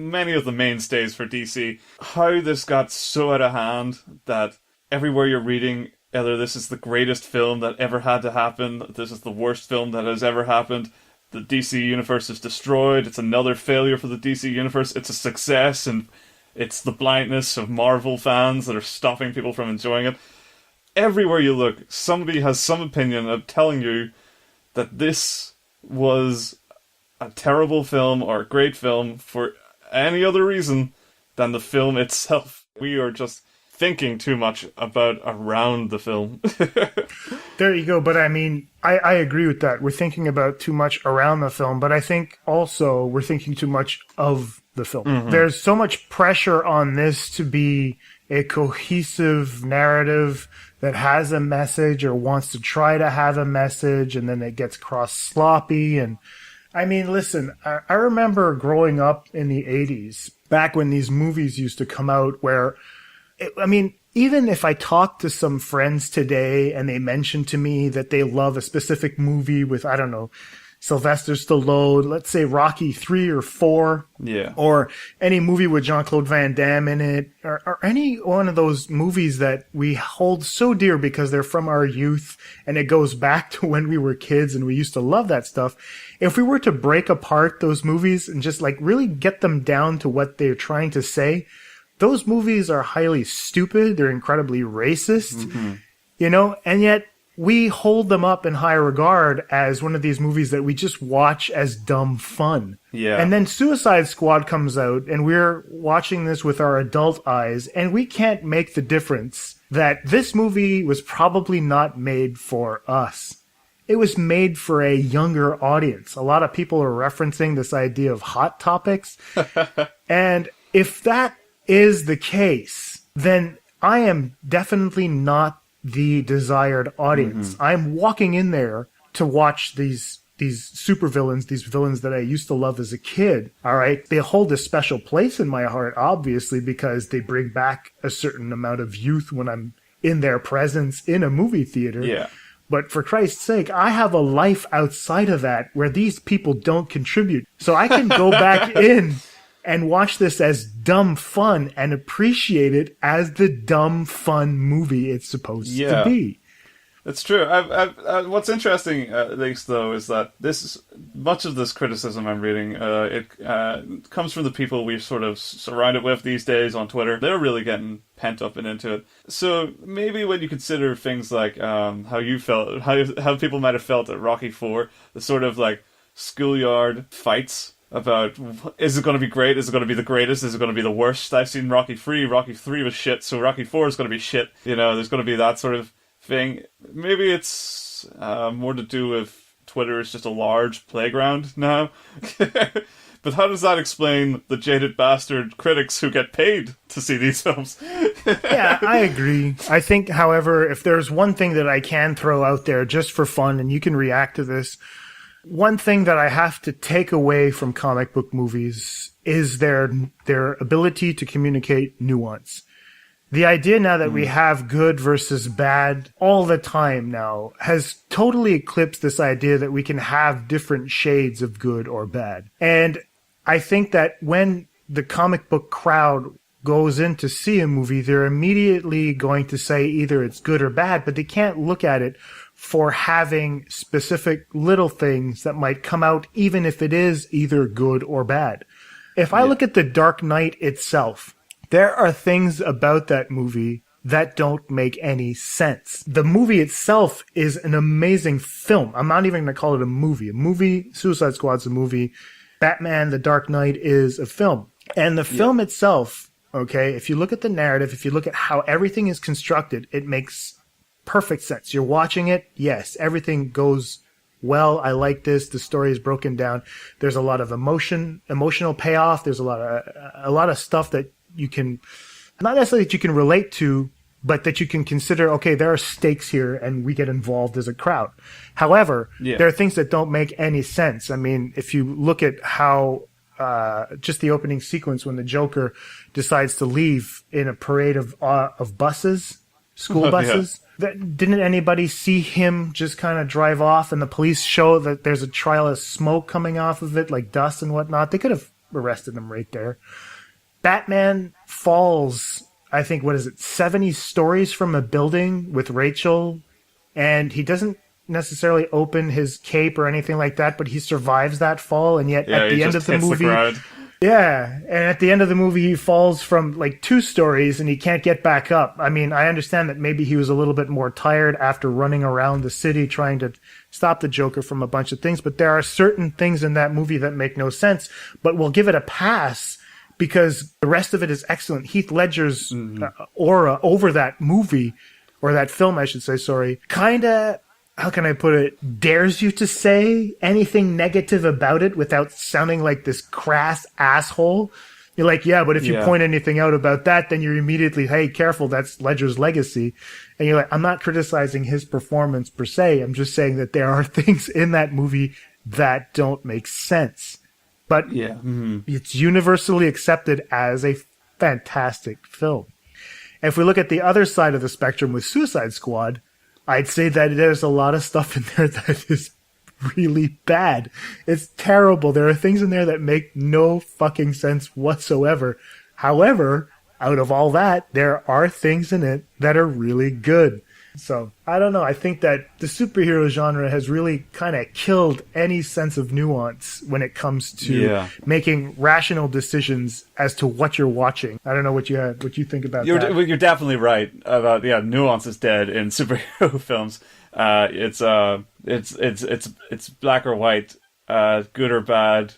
many of the mainstays for DC. How this got so out of hand that everywhere you're reading, either this is the greatest film that ever had to happen, this is the worst film that has ever happened, the DC universe is destroyed, it's another failure for the DC universe, it's a success, and it's the blindness of Marvel fans that are stopping people from enjoying it. Everywhere you look, somebody has some opinion of telling you that this was a terrible film or a great film for any other reason than the film itself. We are just thinking too much about around the film. There you go. But I mean, I agree with that. We're thinking about too much around the film, but I think also we're thinking too much of the film. Mm-hmm. There's so much pressure on this to be a cohesive narrative that has a message or wants to try to have a message, and then it gets sloppy. And I mean, listen, I remember growing up in the 80s, back when these movies used to come out where, even if I talk to some friends today and they mention to me that they love a specific movie with, I don't know, Sylvester Stallone, let's say Rocky 3 or 4, or any movie with Jean-Claude Van Damme in it, or any one of those movies that we hold so dear because they're from our youth and it goes back to when we were kids and we used to love that stuff. If we were to break apart those movies and just like really get them down to what they're trying to say, those movies are highly stupid. They're incredibly racist, and yet we hold them up in high regard as one of these movies that we just watch as dumb fun. Yeah. And then Suicide Squad comes out and we're watching this with our adult eyes and we can't make the difference that this movie was probably not made for us. It was made for a younger audience. A lot of people are referencing this idea of hot topics. And if that is the case, then I am definitely not the desired audience. Mm-hmm. I'm walking in there to watch these supervillains, these villains that I used to love as a kid. All right. They hold a special place in my heart, obviously, because they bring back a certain amount of youth when I'm in their presence in a movie theater. Yeah. But for Christ's sake, I have a life outside of that where these people don't contribute. So I can go back in and watch this as dumb fun and appreciate it as the dumb fun movie it's supposed to be. It's true. What's interesting, at least, though, is that much of this criticism I'm reading, it comes from the people we're sort of surrounded with these days on Twitter. They're really getting pent up and into it. So maybe when you consider things like how you felt, how people might have felt at Rocky IV, the sort of like schoolyard fights about, is it going to be great? Is it going to be the greatest? Is it going to be the worst? I've seen Rocky 3. Rocky 3 was shit, so Rocky 4 is going to be shit. There's going to be that sort of thing. Maybe it's more to do with Twitter is just a large playground now. But how does that explain the jaded bastard critics who get paid to see these films? Yeah, I agree. I think, however, if there's one thing that I can throw out there just for fun, and you can react to this, one thing that I have to take away from comic book movies is their ability to communicate nuance. The idea now that we have good versus bad all the time now has totally eclipsed this idea that we can have different shades of good or bad. And I think that when the comic book crowd goes in to see a movie, they're immediately going to say either it's good or bad, but they can't look at it for having specific little things that might come out, even if it is either good or bad. If I look at The Dark Knight itself, there are things about that movie that don't make any sense. The movie itself is an amazing film. I'm not even going to call it a movie. Suicide Squad's a movie. Batman, The Dark Knight is a film. And the film itself, okay, if you look at the narrative, if you look at how everything is constructed, it makes perfect sense. You're watching it. Yes, everything goes well. I like this. The story is broken down. There's a lot of emotional payoff. There's a lot of stuff that you can, not necessarily that you can relate to, but that you can consider, okay, there are stakes here and we get involved as a crowd. However, there are things that don't make any sense. I mean, if you look at how just the opening sequence when the Joker decides to leave in a parade of buses, school buses, didn't anybody see him just kind of drive off and the police show that there's a trail of smoke coming off of it, like dust and whatnot? They could have arrested him right there. Batman falls, I think, 70 stories from a building with Rachel, and he doesn't necessarily open his cape or anything like that, but he survives that fall, and yet at the end of the movie... and at the end of the movie, he falls from like 2 stories and he can't get back up. I mean, I understand that maybe he was a little bit more tired after running around the city trying to stop the Joker from a bunch of things, but there are certain things in that movie that make no sense, but we'll give it a pass because the rest of it is excellent. Heath Ledger's aura over that movie, or that film, I should say, sorry, kind of, how can I put it, dares you to say anything negative about it without sounding like this crass asshole. You're like, yeah, but if you point anything out about that, then you're immediately, hey, careful, that's Ledger's legacy. And you're like, I'm not criticizing his performance per se. I'm just saying that there are things in that movie that don't make sense. But it's universally accepted as a fantastic film. And if we look at the other side of the spectrum with Suicide Squad, I'd say that there's a lot of stuff in there that is really bad. It's terrible. There are things in there that make no fucking sense whatsoever. However, out of all that, there are things in it that are really good. So, I don't know. I think that the superhero genre has really kind of killed any sense of nuance when it comes to making rational decisions as to what you're watching. I don't know what you think about that. You're definitely right about, nuance is dead in superhero films. It's black or white, good or bad,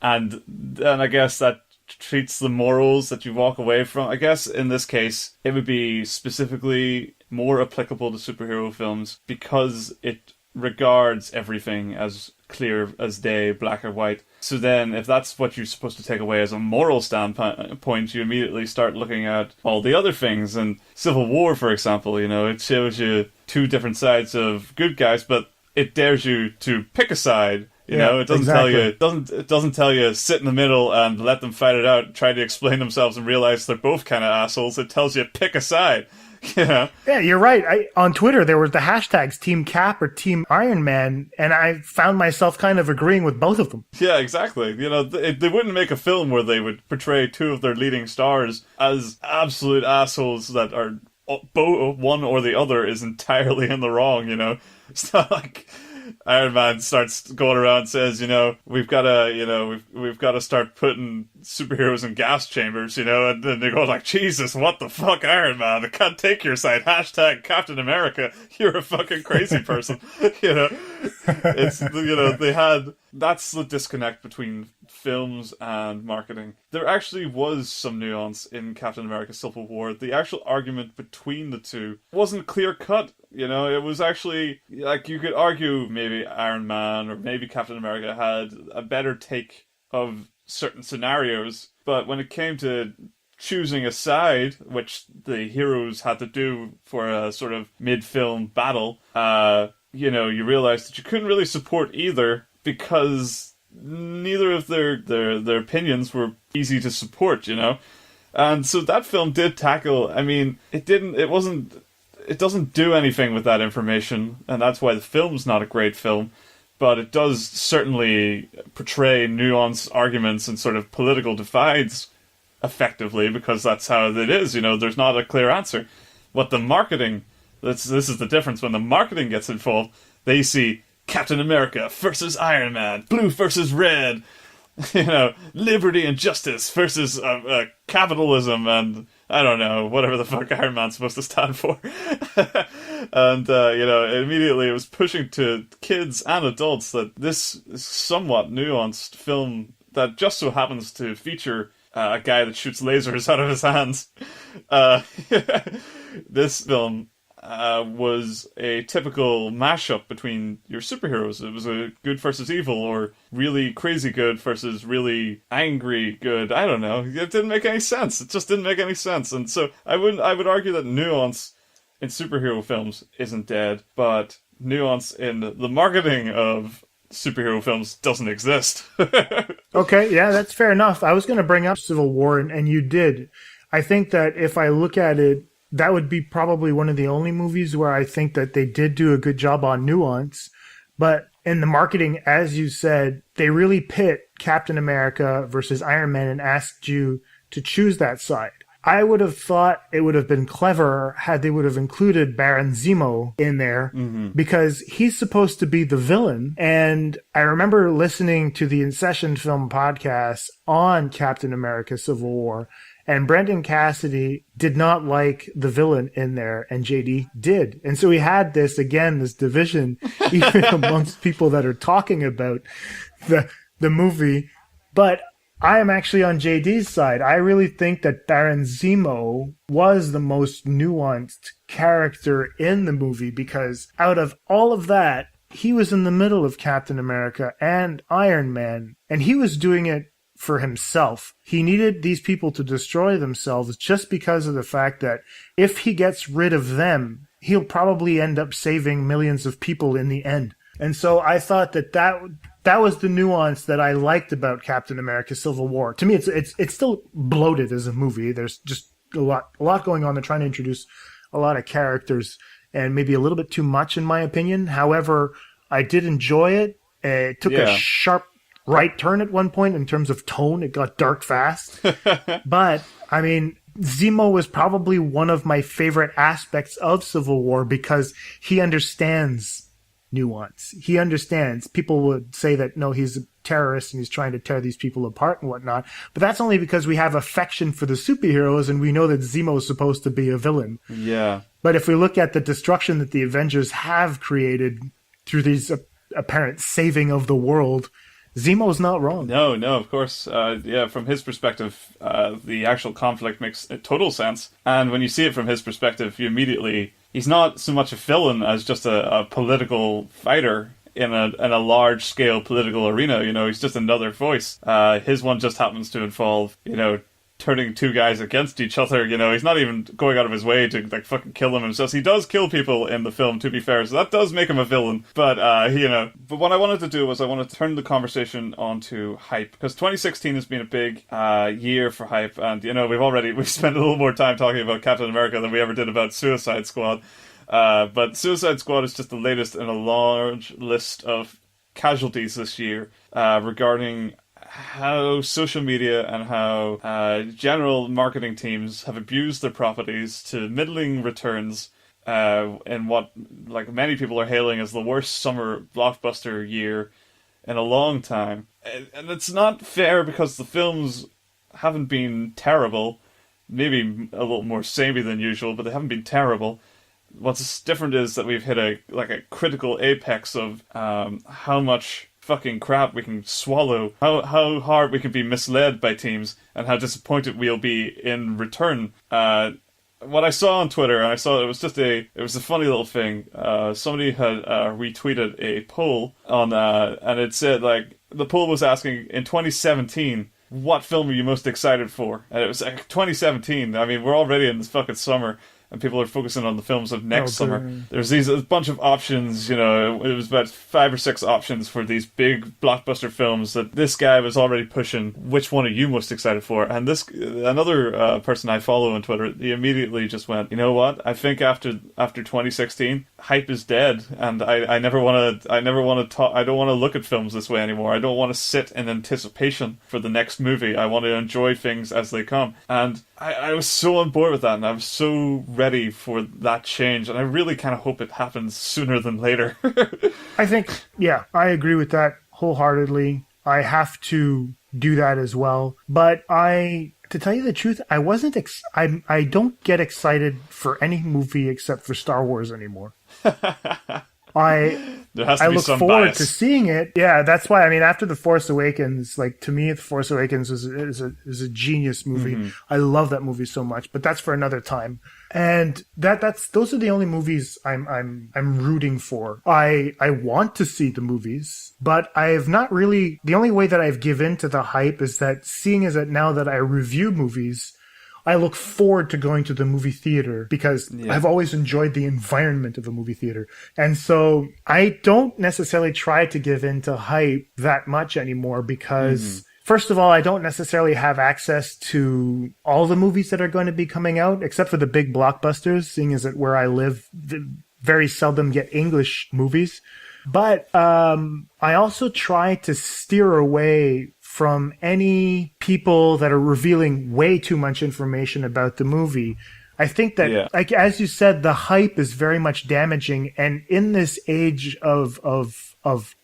and then I guess that treats the morals that you walk away from. I guess in this case, it would be specifically more applicable to superhero films because it regards everything as clear as day, black or white. So then, if that's what you're supposed to take away as a moral standpoint, you immediately start looking at all the other things. And Civil War, for example, it shows you two different sides of good guys, but it dares you to pick a side. It doesn't tell you. It doesn't tell you sit in the middle and let them fight it out, try to explain themselves, and realize they're both kind of assholes. It tells you pick a side. Yeah, you're right. On Twitter, there were the hashtags Team Cap or Team Iron Man, and I found myself kind of agreeing with both of them. Yeah, exactly. They wouldn't make a film where they would portray two of their leading stars as absolute assholes that are both one or the other is entirely in the wrong. It's not like Iron Man starts going around and says, we've got to start putting superheroes in gas chambers, and then they go like, Jesus, what the fuck, Iron Man? I can't take your side. Hashtag Captain America. You're a fucking crazy person. It's, that's the disconnect between films and marketing. There actually was some nuance in Captain America Civil War. The actual argument between the two wasn't clear cut. It was actually, like, you could argue maybe Iron Man or maybe Captain America had a better take of certain scenarios, but when it came to choosing a side, which the heroes had to do for a sort of mid-film battle, you realized that you couldn't really support either because neither of their opinions were easy to support, And so that film did tackle, it doesn't do anything with that information, and that's why the film's not a great film, but it does certainly portray nuanced arguments and sort of political divides effectively, because that's how it is, there's not a clear answer. What the marketing, this is the difference, when the marketing gets involved, they see Captain America versus Iron Man, blue versus red, liberty and justice versus capitalism and, I don't know, whatever the fuck Iron Man's supposed to stand for. And, immediately it was pushing to kids and adults that this somewhat nuanced film that just so happens to feature a guy that shoots lasers out of his hands. This film was a typical mashup between your superheroes. It was a good versus evil, or really crazy good versus really angry good. I don't know. It didn't make any sense. It just didn't make any sense. And so I would argue that nuance in superhero films isn't dead, but nuance in the marketing of superhero films doesn't exist. Okay, yeah, that's fair enough. I was going to bring up Civil War, and you did. I think that if I look at it, that would be probably one of the only movies where I think that they did do a good job on nuance. But in the marketing, as you said, they really pit Captain America versus Iron Man and asked you to choose that side. I would have thought it would have been clever had they would have included Baron Zemo in there, because he's supposed to be the villain. And I remember listening to the In Session Film podcast on Captain America Civil War, and Brendan Cassidy did not like the villain in there, and JD did. And so we had this division, even amongst people that are talking about the movie. But I am actually on JD's side. I really think that Baron Zemo was the most nuanced character in the movie because out of all of that, he was in the middle of Captain America and Iron Man, and he was doing it for himself. He needed these people to destroy themselves just because of the fact that if he gets rid of them, he'll probably end up saving millions of people in the end. And so I thought that was the nuance that I liked about Captain America Civil War. To me, it's still bloated as a movie. There's just a lot going on. They're trying to introduce a lot of characters and maybe a little bit too much in my opinion. However, I did enjoy it. It took a sharp right turn at one point in terms of tone. It got dark fast. But, I mean, Zemo was probably one of my favorite aspects of Civil War because he understands nuance. He understands. People would say that, no, he's a terrorist and he's trying to tear these people apart and whatnot. But that's only because we have affection for the superheroes and we know that Zemo is supposed to be a villain. Yeah. But if we look at the destruction that the Avengers have created through these apparent saving of the world, Zemo's not wrong. No, of course. From his perspective, the actual conflict makes total sense. And when you see it from his perspective, you immediately... He's not so much a villain as just a political fighter in a large-scale political arena. You know, he's just another voice. His one just happens to involve, turning two guys against each other. You know, he's not even going out of his way to fucking kill them himself. He does kill people in the film, to be fair, so that does make him a villain. But but what I wanted to do was I wanted to turn the conversation onto hype, because 2016 has been a big year for hype, and we've spent a little more time talking about Captain America than we ever did about Suicide Squad. But Suicide Squad is just the latest in a large list of casualties this year regarding how social media and how general marketing teams have abused their properties to middling returns in what many people are hailing as the worst summer blockbuster year in a long time. And it's not fair because the films haven't been terrible, maybe a little more samey than usual, but they haven't been terrible. What's different is that we've hit a critical apex of how much fucking crap we can swallow, how hard we can be misled by teams, and how disappointed we'll be in return. What I saw on Twitter, and I saw it was a funny little thing. Somebody had retweeted a poll on, and it said the poll was asking in 2017, what film are you most excited for? And it was 2017. I mean, we're already in this fucking summer. And people are focusing on the films of next summer. There's a bunch of options, it was about 5 or 6 options for these big blockbuster films that this guy was already pushing. Which one are you most excited for? And another person I follow on Twitter, he immediately just went, you know what? I think after 2016, hype is dead, and I never want to talk. I don't want to look at films this way anymore. I don't want to sit in anticipation for the next movie. I want to enjoy things as they come. And I was so on board with that, and I was so ready for that change, and I really kind of hope it happens sooner than later. I think, I agree with that wholeheartedly. I have to do that as well. But to tell you the truth, I wasn't. I don't get excited for any movie except for Star Wars anymore. I look forward to seeing it. Yeah, that's why. I mean, after The Force Awakens, to me, The Force Awakens is a genius movie. Mm-hmm. I love that movie so much, but that's for another time. And those are the only movies I'm rooting for. I want to see the movies, but I have not really. The only way that I've given to the hype is that seeing as that now that I review movies, I look forward to going to the movie theater because I've always enjoyed the environment of a movie theater. And so I don't necessarily try to give in to hype that much anymore because, first of all, I don't necessarily have access to all the movies that are going to be coming out, except for the big blockbusters, seeing as that where I live, very seldom get English movies. But I also try to steer away from any people that are revealing way too much information about the movie. I think that, as you said, the hype is very much damaging. And in this age of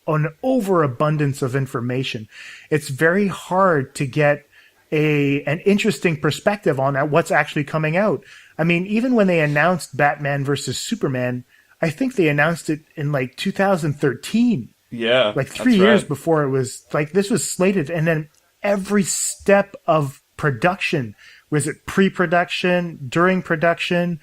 an overabundance of information, it's very hard to get an interesting perspective on what's actually coming out. I mean, even when they announced Batman versus Superman, I think they announced it in 2013. Yeah. 3 years before it was this was slated, and then every step of production. Was it pre-production, during production?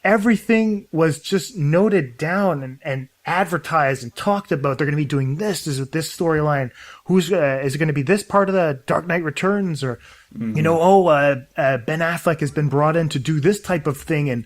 Everything was just noted down and advertised and talked about. They're going to be doing this. Is it this storyline? Is it going to be this part of the Dark Knight Returns? Or, Ben Affleck has been brought in to do this type of thing. And,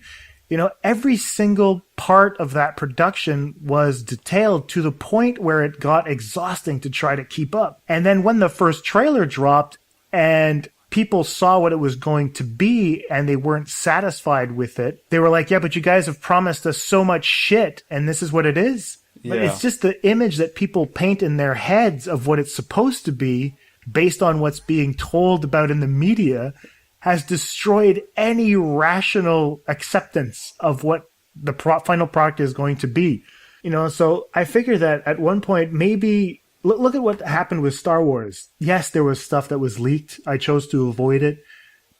every single part of that production was detailed to the point where it got exhausting to try to keep up. And then when the first trailer dropped and people saw what it was going to be and they weren't satisfied with it, they were like, yeah, but you guys have promised us so much shit and this is what it is. Yeah. But it's just the image that people paint in their heads of what it's supposed to be based on what's being told about in the media has destroyed any rational acceptance of what the final product is going to be. So I figure that at one point, maybe look at what happened with Star Wars. Yes, there was stuff that was leaked. I chose to avoid it.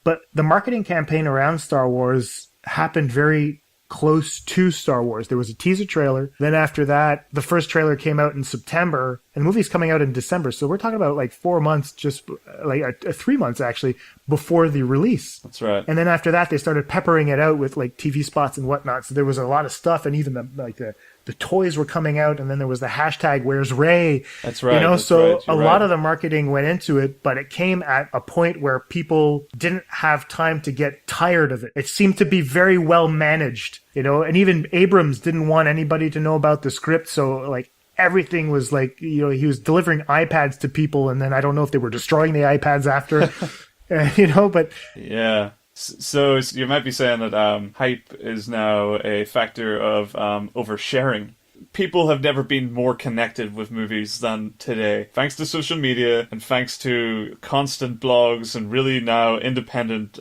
But the marketing campaign around Star Wars happened very close to Star Wars. There was a teaser trailer. Then after that, the first trailer came out in September, and the movie's coming out in December. So we're talking about like 4 months, just like 3 months actually, before the release. That's right. And then after that, they started peppering it out with like TV spots and whatnot. So there was a lot of stuff, and even the toys were coming out, and then there was the hashtag Where's Ray? That's right. A lot of the marketing went into it, but it came at a point where people didn't have time to get tired of it. It seemed to be very well managed, and even Abrams didn't want anybody to know about the script. So like everything was like, he was delivering iPads to people, and then I don't know if they were destroying the iPads after, but yeah. So you might be saying that hype is now a factor of oversharing. People have never been more connected with movies than today. Thanks to social media and thanks to constant blogs and really now independent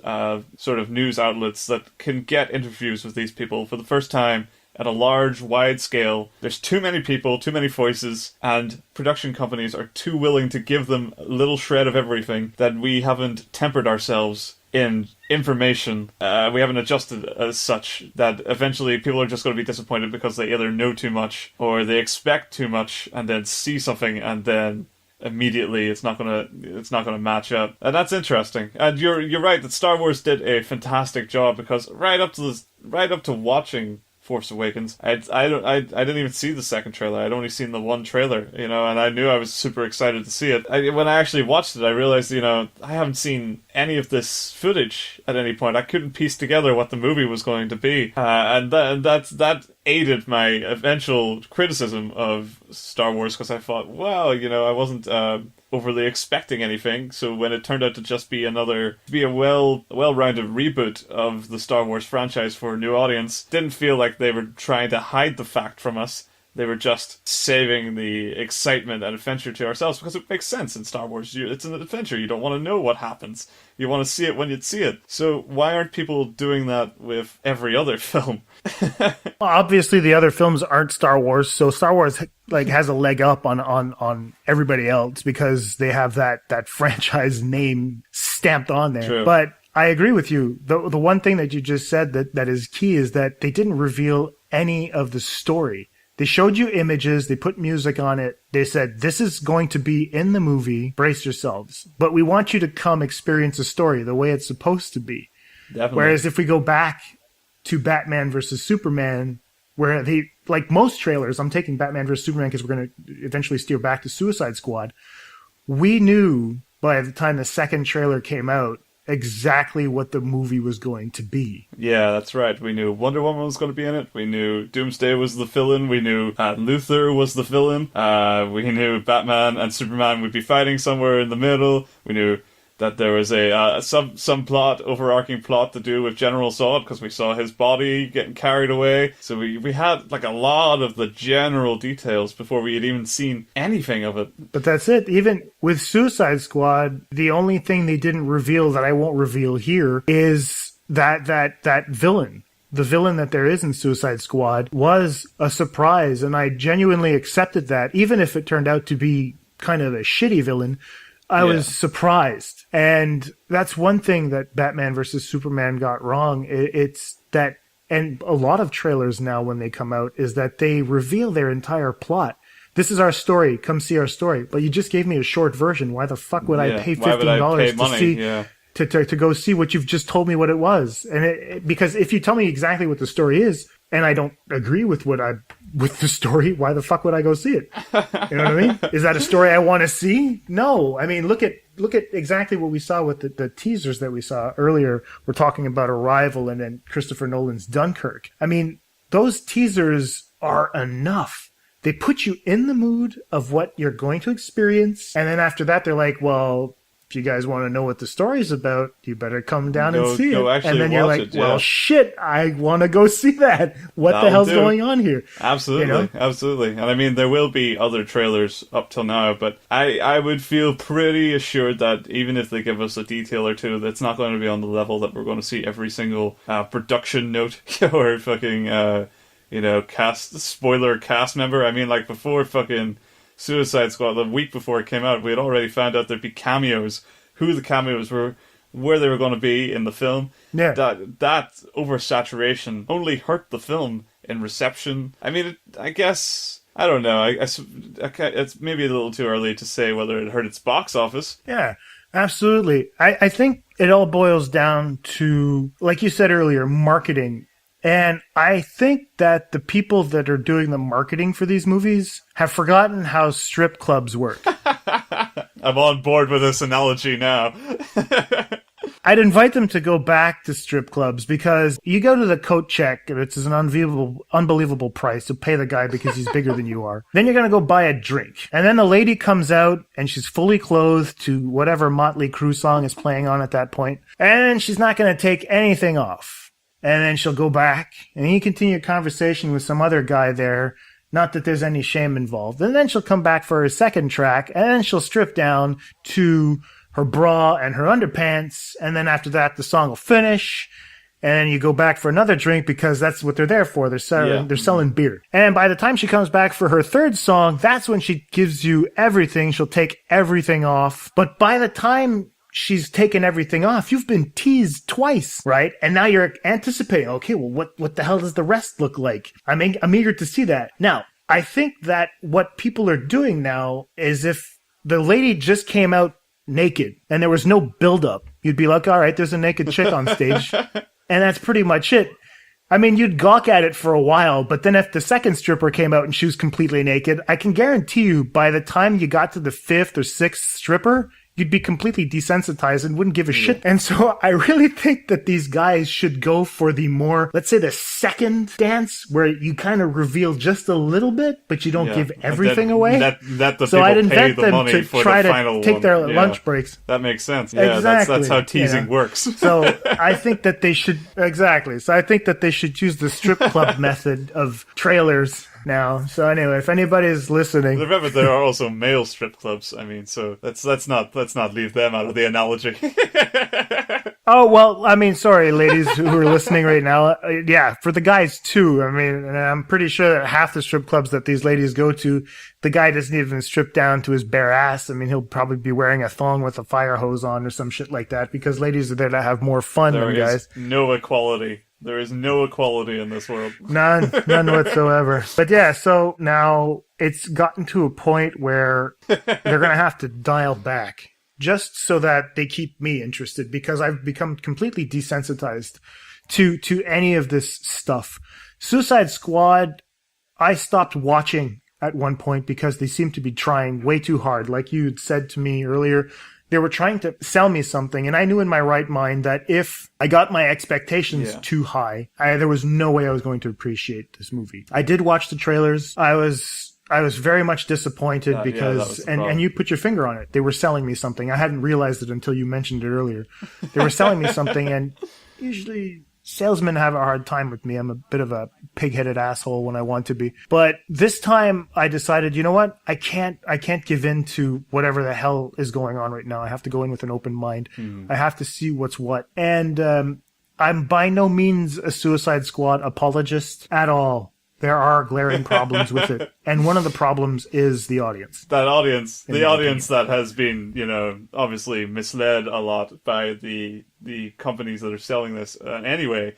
sort of news outlets that can get interviews with these people for the first time at a large, wide scale. There's too many people, too many voices, and production companies are too willing to give them a little shred of everything that we haven't tempered ourselves in information. We haven't adjusted as such that eventually people are just going to be disappointed because they either know too much or they expect too much and then see something and then immediately it's not gonna match up. And that's interesting. And you're right that Star Wars did a fantastic job, because right up to watching Force Awakens, I didn't even see the second trailer. I'd only seen the one trailer, and I knew I was super excited to see it. When I actually watched it, I realized, I haven't seen any of this footage at any point. I couldn't piece together what the movie was going to be, and that aided my eventual criticism of Star Wars, because I thought, well, I wasn't overly expecting anything, so when it turned out to just be a well-rounded reboot of the Star Wars franchise for a new audience, didn't feel like they were trying to hide the fact from us. They were just saving the excitement and adventure to ourselves, because it makes sense in Star Wars. It's an adventure. You don't want to know what happens. You want to see it when you see it. So why aren't people doing that with every other film? Well, obviously, the other films aren't Star Wars, so Star Wars has a leg up on everybody else because they have that franchise name stamped on there. True. But I agree with you. The one thing that you just said that is key is that they didn't reveal any of the story. They showed you images, they put music on it, they said, this is going to be in the movie, brace yourselves. But we want you to come experience the story the way it's supposed to be. Definitely. Whereas if we go back to Batman versus Superman, where like most trailers, I'm taking Batman versus Superman because we're going to eventually steer back to Suicide Squad, we knew by the time the second trailer came out exactly what the movie was going to be. Yeah, that's right. We knew Wonder Woman was going to be in it. We knew Doomsday was the villain. We knew Luthor was the villain. We knew Batman and Superman would be fighting somewhere in the middle. We knew that there was some overarching plot to do with General Zod, because we saw his body getting carried away. So we had like a lot of the general details before we had even seen anything of it. But that's it. Even with Suicide Squad, the only thing they didn't reveal that I won't reveal here is that villain. The villain that there is in Suicide Squad was a surprise, and I genuinely accepted that, even if it turned out to be kind of a shitty villain. I was surprised. And that's one thing that Batman versus Superman got wrong. It's that, and a lot of trailers now when they come out, is that they reveal their entire plot. this is our story. Come see our story. But you just gave me a short version. Why the fuck would I pay $15 to see? Yeah. To go see what you've just told me what it was. And because if you tell me exactly what the story is, and I don't agree with with the story, why the fuck would I go see it? You know what I mean? Is that a story I want to see? No. I mean, look at exactly what we saw with the teasers that we saw earlier. We're talking about Arrival and then Christopher Nolan's Dunkirk. I mean, those teasers are enough. They put you in the mood of what you're going to experience. And then after that, they're like, well, if you guys want to know what the story's about, you better come down and see it. And then you're like, well, shit, I want to go see that. What the hell's going on here? Absolutely, absolutely. And I mean, there will be other trailers up till now, but I would feel pretty assured that even if they give us a detail or two, that's not going to be on the level that we're going to see every single production note or fucking, spoiler cast member. I mean, like before fucking Suicide Squad, the week before it came out, we had already found out there'd be cameos, who the cameos were, where they were going to be in the film. Yeah. That oversaturation only hurt the film in reception. I mean, I guess, I don't know. It's maybe a little too early to say whether it hurt its box office. Yeah, absolutely. I think it all boils down to, like you said earlier, marketing. And I think that the people that are doing the marketing for these movies have forgotten how strip clubs work. I'm on board with this analogy now. I'd invite them to go back to strip clubs because you go to the coat check and it's an unbelievable price to pay the guy because he's bigger than you are. Then you're going to go buy a drink. And then the lady comes out and she's fully clothed to whatever Motley Crue song is playing on at that point. And she's not going to take anything off. And then she'll go back, and you continue a conversation with some other guy there. Not that there's any shame involved. And then she'll come back for her second track, and then she'll strip down to her bra and her underpants. And then after that, the song will finish. And then you go back for another drink because that's what they're there for. They're selling beer. And by the time she comes back for her third song, that's when she gives you everything. She'll take everything off. But by the time she's taken everything off, you've been teased twice, right? And now you're anticipating, okay, well, what the hell does the rest look like? I'm eager to see that. Now, I think that what people are doing now is if the lady just came out naked and there was no build-up, you'd be like, all right, there's a naked chick on stage, and that's pretty much it. I mean, you'd gawk at it for a while, but then if the second stripper came out and she was completely naked, I can guarantee you by the time you got to the fifth or sixth stripper, you'd be completely desensitized and wouldn't give a shit. And so I really think that these guys should go for the more, let's say the second dance, where you kind of reveal just a little bit, but you don't give everything away. So I'd invent them to try to take their lunch breaks. That makes sense. Yeah, exactly. That's how teasing works. So I think that they should, So I think that they should use the strip club method of trailers now. So anyway, if anybody's listening, remember there are also male strip clubs. I mean, so let's not leave them out of the analogy. Oh well, I mean, sorry, ladies who are listening right now. Yeah, for the guys too. I mean, and I'm pretty sure that half the strip clubs that these ladies go to, the guy doesn't even strip down to his bare ass. I mean, he'll probably be wearing a thong with a fire hose on or some shit like that because ladies are there to have more fun than guys. No equality. There is no equality in this world. None whatsoever. But yeah, so now it's gotten to a point where they're going to have to dial back just so that they keep me interested because I've become completely desensitized to any of this stuff. Suicide Squad, I stopped watching at one point because they seemed to be trying way too hard. Like you had said to me earlier, they were trying to sell me something, and I knew in my right mind that if I got my expectations too high, there was no way I was going to appreciate this movie. I did watch the trailers. I was very much disappointed because, and you put your finger on it. They were selling me something. I hadn't realized it until you mentioned it earlier. They were selling me something, and usually salesmen have a hard time with me. I'm a bit of a pig-headed asshole when I want to be. But this time I decided, you know what? I can't give in to whatever the hell is going on right now. I have to go in with an open mind. I have to see what's what. And I'm by no means a Suicide Squad apologist at all. There are glaring problems with it. And one of the problems is the audience. The audience that has been, obviously misled a lot by the companies that are selling this. Anyway,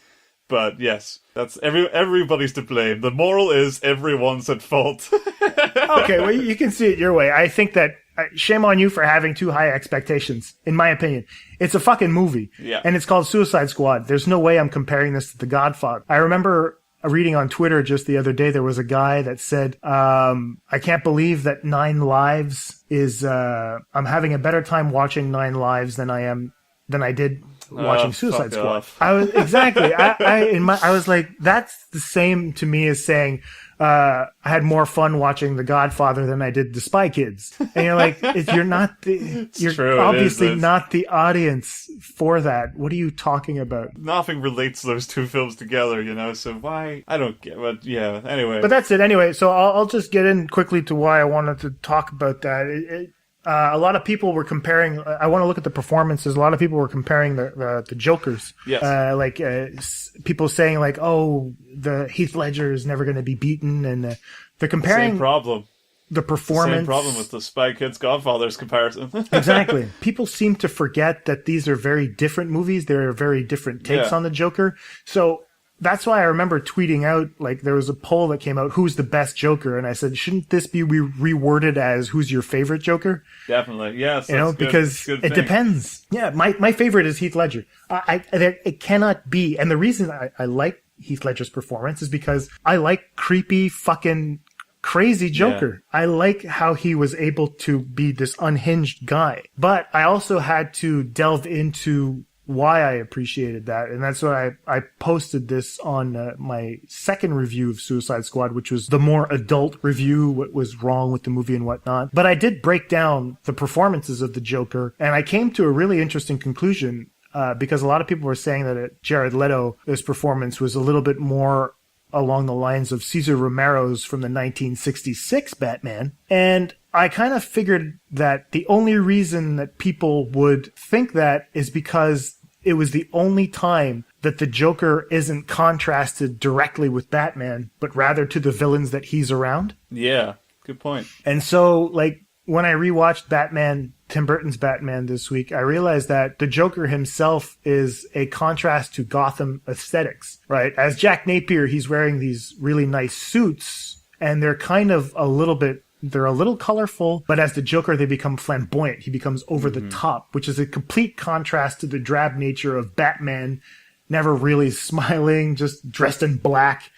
But yes, that's everybody's to blame. The moral is everyone's at fault. Okay, well, you can see it your way. I think that shame on you for having too high expectations, in my opinion. It's a fucking movie. Yeah. And it's called Suicide Squad. There's no way I'm comparing this to The Godfather. I remember reading on Twitter just the other day, there was a guy that said, I can't believe that 9 Lives is, I'm having a better time watching 9 Lives than I did watching Suicide Squad. Off. I was exactly. I was like, that's the same to me as saying, I had more fun watching The Godfather than I did The Spy Kids. And you're like, you're obviously not the audience for that. What are you talking about? Nothing relates those two films together, you know, so why? I don't get, but yeah, anyway. But that's it anyway. So I'll just get in quickly to why I wanted to talk about that. A lot of people were comparing. I want to look at the performances. A lot of people were comparing the Jokers. Yes. People saying like, "Oh, the Heath Ledger is never going to be beaten," and they're comparing Same problem. The performance. Same problem with the Spy Kids Godfathers comparison. Exactly. People seem to forget that these are very different movies. There are very different takes on the Joker. So that's why I remember tweeting out, like, there was a poll that came out, who's the best Joker? And I said, shouldn't this be reworded as who's your favorite Joker? Definitely, yes. You know, because it depends. Yeah, my favorite is Heath Ledger. It cannot be. And the reason I like Heath Ledger's performance is because I like creepy fucking crazy Joker. Yeah. I like how he was able to be this unhinged guy. But I also had to delve into why I appreciated that. And that's why I posted this on my second review of Suicide Squad, which was the more adult review, what was wrong with the movie and whatnot. But I did break down the performances of the Joker, and I came to a really interesting conclusion because a lot of people were saying that Jared Leto's performance was a little bit more along the lines of Cesar Romero's from the 1966 Batman. And I kind of figured that the only reason that people would think that is because it was the only time that the Joker isn't contrasted directly with Batman, but rather to the villains that he's around. Yeah, good point. And so, like, when I rewatched Batman, Tim Burton's Batman this week, I realized that the Joker himself is a contrast to Gotham aesthetics, right? As Jack Napier, he's wearing these really nice suits, and they're kind of they're a little colorful, but as the Joker, they become flamboyant. He becomes over the top, which is a complete contrast to the drab nature of Batman, never really smiling, just dressed in black.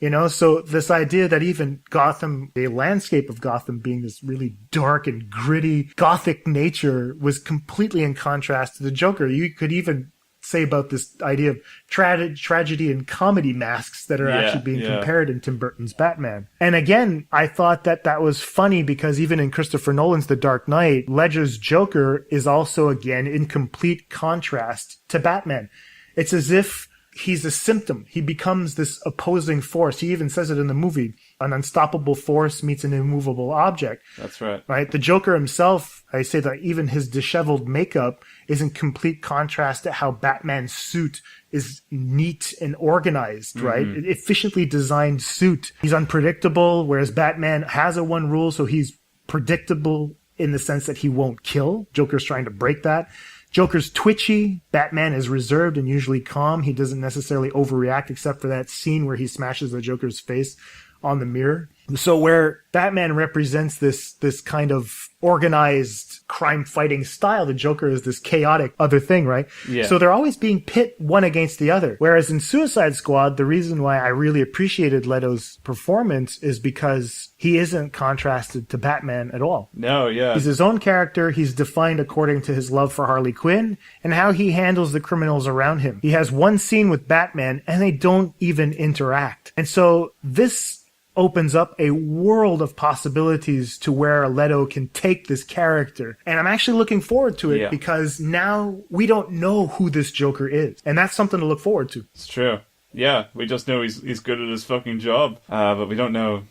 You know, so this idea that even Gotham, the landscape of Gotham being this really dark and gritty Gothic nature was completely in contrast to the Joker. You could even say about this idea of tragedy and comedy masks that are actually being compared in Tim Burton's Batman. And again, I thought that was funny because even in Christopher Nolan's The Dark Knight, Ledger's Joker is also, again, in complete contrast to Batman. It's as if he's a symptom. He becomes this opposing force. He even says it in the movie. An unstoppable force meets an immovable object. That's right. Right? The Joker himself, I say that even his disheveled makeup is in complete contrast to how Batman's suit is neat and organized, right? An efficiently designed suit. He's unpredictable, whereas Batman has a one rule, so he's predictable in the sense that he won't kill. Joker's trying to break that. Joker's twitchy. Batman is reserved and usually calm. He doesn't necessarily overreact except for that scene where he smashes the Joker's face on the mirror. So where Batman represents this kind of organized crime-fighting style, the Joker is this chaotic other thing, right? Yeah. So they're always being pit one against the other. Whereas in Suicide Squad, the reason why I really appreciated Leto's performance is because he isn't contrasted to Batman at all. No, yeah. He's his own character. He's defined according to his love for Harley Quinn and how he handles the criminals around him. He has one scene with Batman and they don't even interact. And so this opens up a world of possibilities to where Leto can take this character. And I'm actually looking forward to it because now we don't know who this Joker is. And that's something to look forward to. It's true. Yeah, we just know he's good at his fucking job, but we don't know,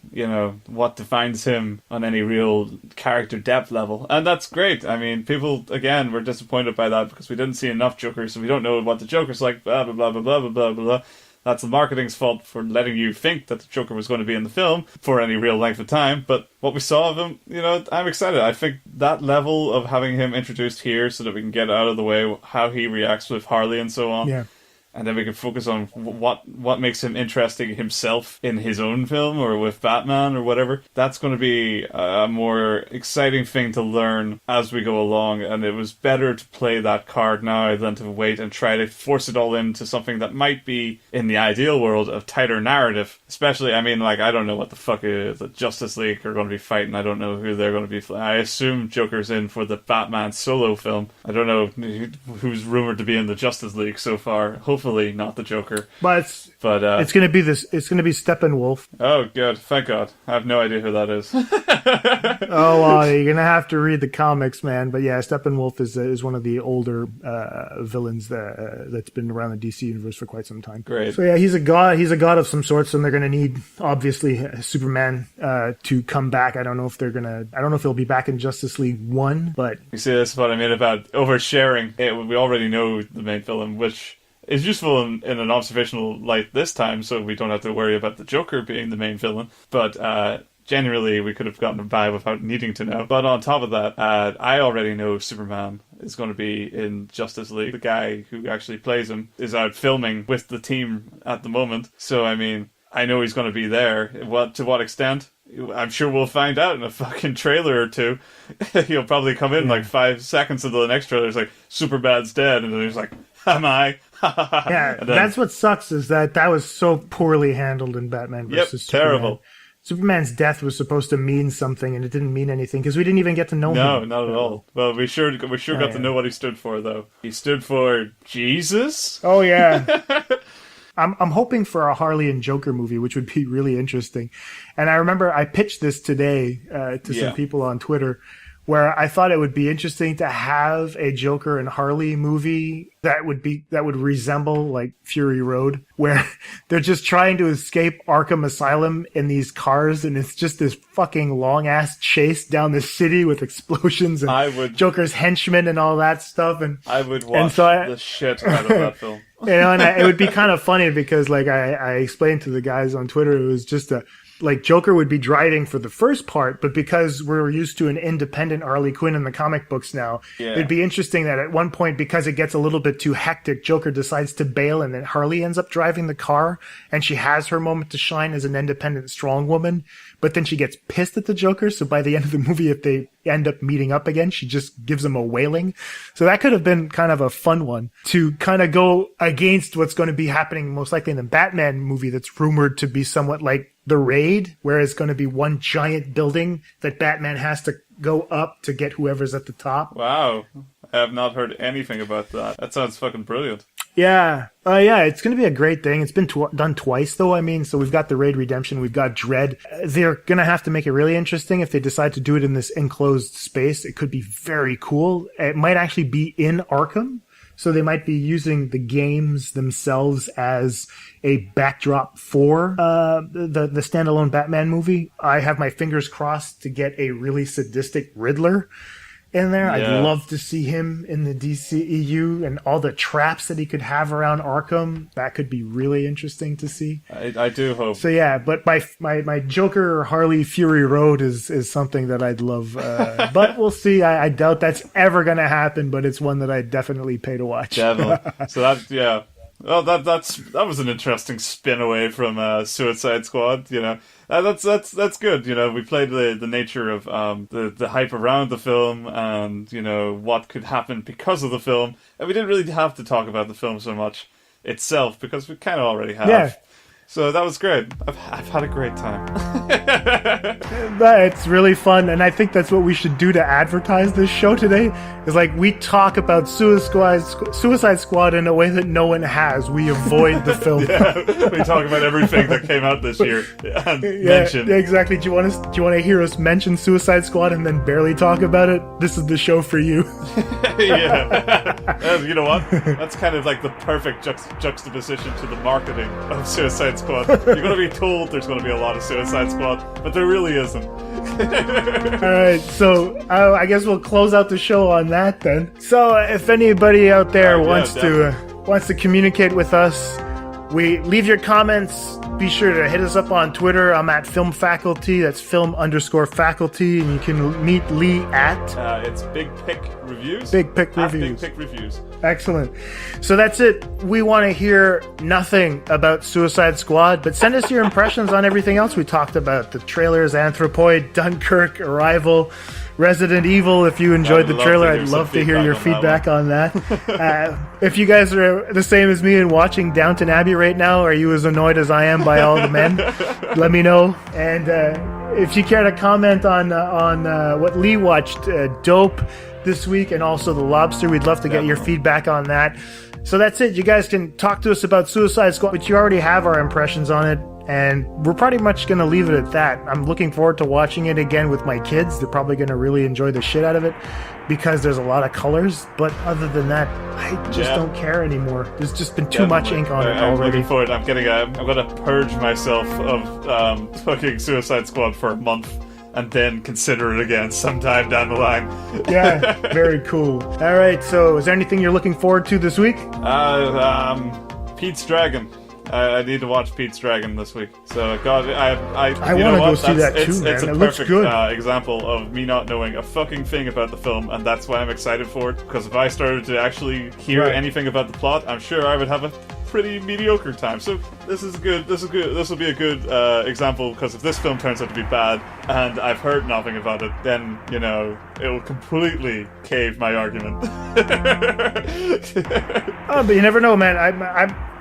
what defines him on any real character depth level. And that's great. I mean, people, again, were disappointed by that because we didn't see enough Jokers, so we don't know what the Joker's like, blah, blah, blah, blah, blah, blah, blah, blah. That's the marketing's fault for letting you think that the Joker was going to be in the film for any real length of time. But what we saw of him, I'm excited. I think that level of having him introduced here so that we can get out of the way how he reacts with Harley and so on. Yeah. and then we can focus on what makes him interesting himself in his own film or with Batman or whatever. That's going to be a more exciting thing to learn as we go along, and it was better to play that card now than to wait and try to force it all into something that might be, in the ideal world, a tighter narrative. Especially, I mean, like, I don't know what the fuck the Justice League are going to be fighting. I don't know who they're going to be. I assume Joker's in for the Batman solo film. I don't know who's rumored to be in the Justice League so far. Hopefully not the Joker. But it's going to be It's going to be Steppenwolf. Oh, good. Thank God. I have no idea who that is. Oh, well, you're going to have to read the comics, man. But yeah, Steppenwolf is one of the older villains that's been around the DC universe for quite some time. Great. So yeah, he's a god. He's a god of some sorts, and they're going to need, obviously, Superman to come back. I don't know if he'll be back in Justice League 1, but you see, that's what I mean about oversharing. We already know the main villain, which is useful in an observational light this time, so we don't have to worry about the Joker being the main villain. But generally, we could have gotten by without needing to know. But on top of that, I already know Superman is going to be in Justice League. The guy who actually plays him is out filming with the team at the moment. So, I mean, I know he's going to be there. To what extent? I'm sure we'll find out in a fucking trailer or two. He'll probably come in like 5 seconds into the next trailer. It's like, Superbad's dead. And then he's like, am I? Yeah, that's what sucks, is that was so poorly handled in Batman versus Superman. Terrible. Superman's death was supposed to mean something, and it didn't mean anything because we didn't even get to know him. No, not at all. Well, we sure got to know what he stood for, though. He stood for Jesus. Oh yeah. I'm hoping for a Harley and Joker movie, which would be really interesting. And I remember I pitched this today to some people on Twitter, where I thought it would be interesting to have a Joker and Harley movie that would resemble like Fury Road, where they're just trying to escape Arkham Asylum in these cars, and it's just this fucking long ass chase down the city with explosions and Joker's henchmen and all that stuff. And I would watch the shit out of that film. You know, and it would be kind of funny because, like, I explained to the guys on Twitter, it was just Joker would be driving for the first part, but because we're used to an independent Harley Quinn in the comic books now, it'd be interesting that at one point, because it gets a little bit too hectic, Joker decides to bail, and then Harley ends up driving the car, and she has her moment to shine as an independent, strong woman, but then she gets pissed at the Joker, so by the end of the movie, if they end up meeting up again, she just gives him a wailing. So that could have been kind of a fun one to kind of go against what's going to be happening most likely in the Batman movie that's rumored to be somewhat like The Raid, where it's going to be one giant building that Batman has to go up to get whoever's at the top. Wow. I have not heard anything about that. That sounds fucking brilliant. Yeah. It's going to be a great thing. It's been done twice, though. I mean, so we've got the Raid Redemption, we've got Dredd. They're going to have to make it really interesting if they decide to do it in this enclosed space. It could be very cool. It might actually be in Arkham. So they might be using the games themselves as a backdrop for the standalone Batman movie. I have my fingers crossed to get a really sadistic Riddler in there. Yeah. I'd love to see him in the DCEU and all the traps that he could have around Arkham. That could be really interesting to see. I do hope. So yeah, but my Joker Harley Fury Road is something that I'd love. But we'll see. I doubt that's ever going to happen, but it's one that I definitely pay to watch. Definitely. So that, yeah. Well, that was an interesting spin away from Suicide Squad, you know. That's good, you know. We played the nature of the hype around the film and, you know, what could happen because of the film. And we didn't really have to talk about the film so much itself because we kind of already have. Yeah. So that was great. I've had a great time. It's really fun, and I think that's what we should do to advertise this show today. Is like we talk about Suicide Squad in a way that no one has. We avoid the film. Yeah, we talk about everything that came out this year and mention. Yeah, exactly. Do you want to hear us mention Suicide Squad and then barely talk about it? This is the show for you. Yeah. You know what? That's kind of like the perfect juxtaposition to the marketing of Suicide Squad. You're going to be told there's going to be a lot of Suicide Squad, but there really isn't. Alright, so I guess we'll close out the show on that then. So if anybody out there wants to communicate with us, We leave your comments. Be sure to hit us up on Twitter. I'm at Film Faculty. That's film_faculty. And you can meet Lee at... it's Big Pick Reviews. Big Pick Reviews. Big Pick Reviews. Excellent. So that's it. We want to hear nothing about Suicide Squad, but send us your impressions on everything else we talked about. The trailers, Anthropoid, Dunkirk, Arrival, Resident Evil. If you enjoyed the trailer, I'd love to hear your feedback on that. If you guys are the same as me and watching Downton Abbey right now, are you as annoyed as I am by all the men? Let me know. And if you care to comment on what Lee watched, Dope this week, and also The Lobster, we'd love to get your feedback on that. So that's it. You guys can talk to us about Suicide Squad, but you already have our impressions on it. And we're pretty much going to leave it at that. I'm looking forward to watching it again with my kids. They're probably going to really enjoy the shit out of it because there's a lot of colors. But other than that, I just don't care anymore. There's just been too much ink on it already. I'm looking forward. I'm going to purge myself of fucking Suicide Squad for a month and then consider it again sometime down the line. Yeah, very cool. All right, so is there anything you're looking forward to this week? Pete's Dragon. I need to watch Pete's Dragon this week. So, God, I want to go see that too, man. It's a it looks perfect good. example of me not knowing a fucking thing about the film, and that's why I'm excited for it. Because if I started to actually hear anything about the plot, I'm sure I would have a pretty mediocre time. So this is good. This will be a good example, because if this film turns out to be bad and I've heard nothing about it, then it will completely cave my argument. Oh, but you never know, man.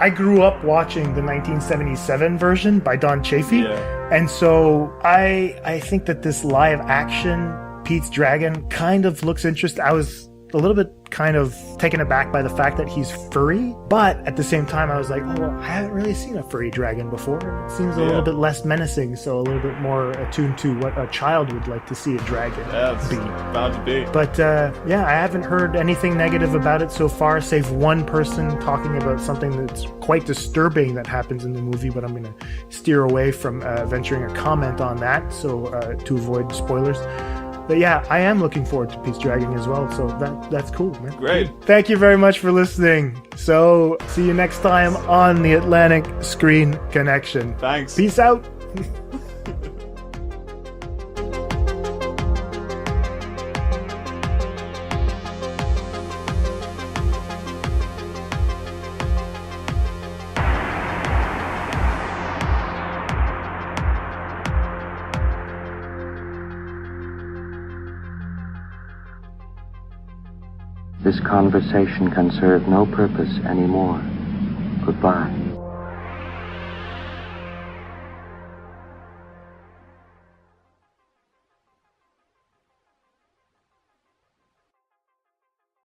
I grew up watching the 1977 version by Don Chaffee, and so I think that this live action Pete's Dragon kind of looks interesting. I was a little bit kind of taken aback by the fact that he's furry, but at the same time I was like, oh, I haven't really seen a furry dragon before. It seems a little bit less menacing, so a little bit more attuned to what a child would like to see a dragon be. Bound to be. But I haven't heard anything negative about it so far, save one person talking about something that's quite disturbing that happens in the movie, but I'm going to steer away from venturing a comment on that, so to avoid spoilers. But yeah, I am looking forward to Pete's Dragon as well, so that's cool, man. Great. Thank you very much for listening. So, see you next time on the Atlantic Screen Connection. Thanks. Peace out. This conversation can serve no purpose anymore. Goodbye.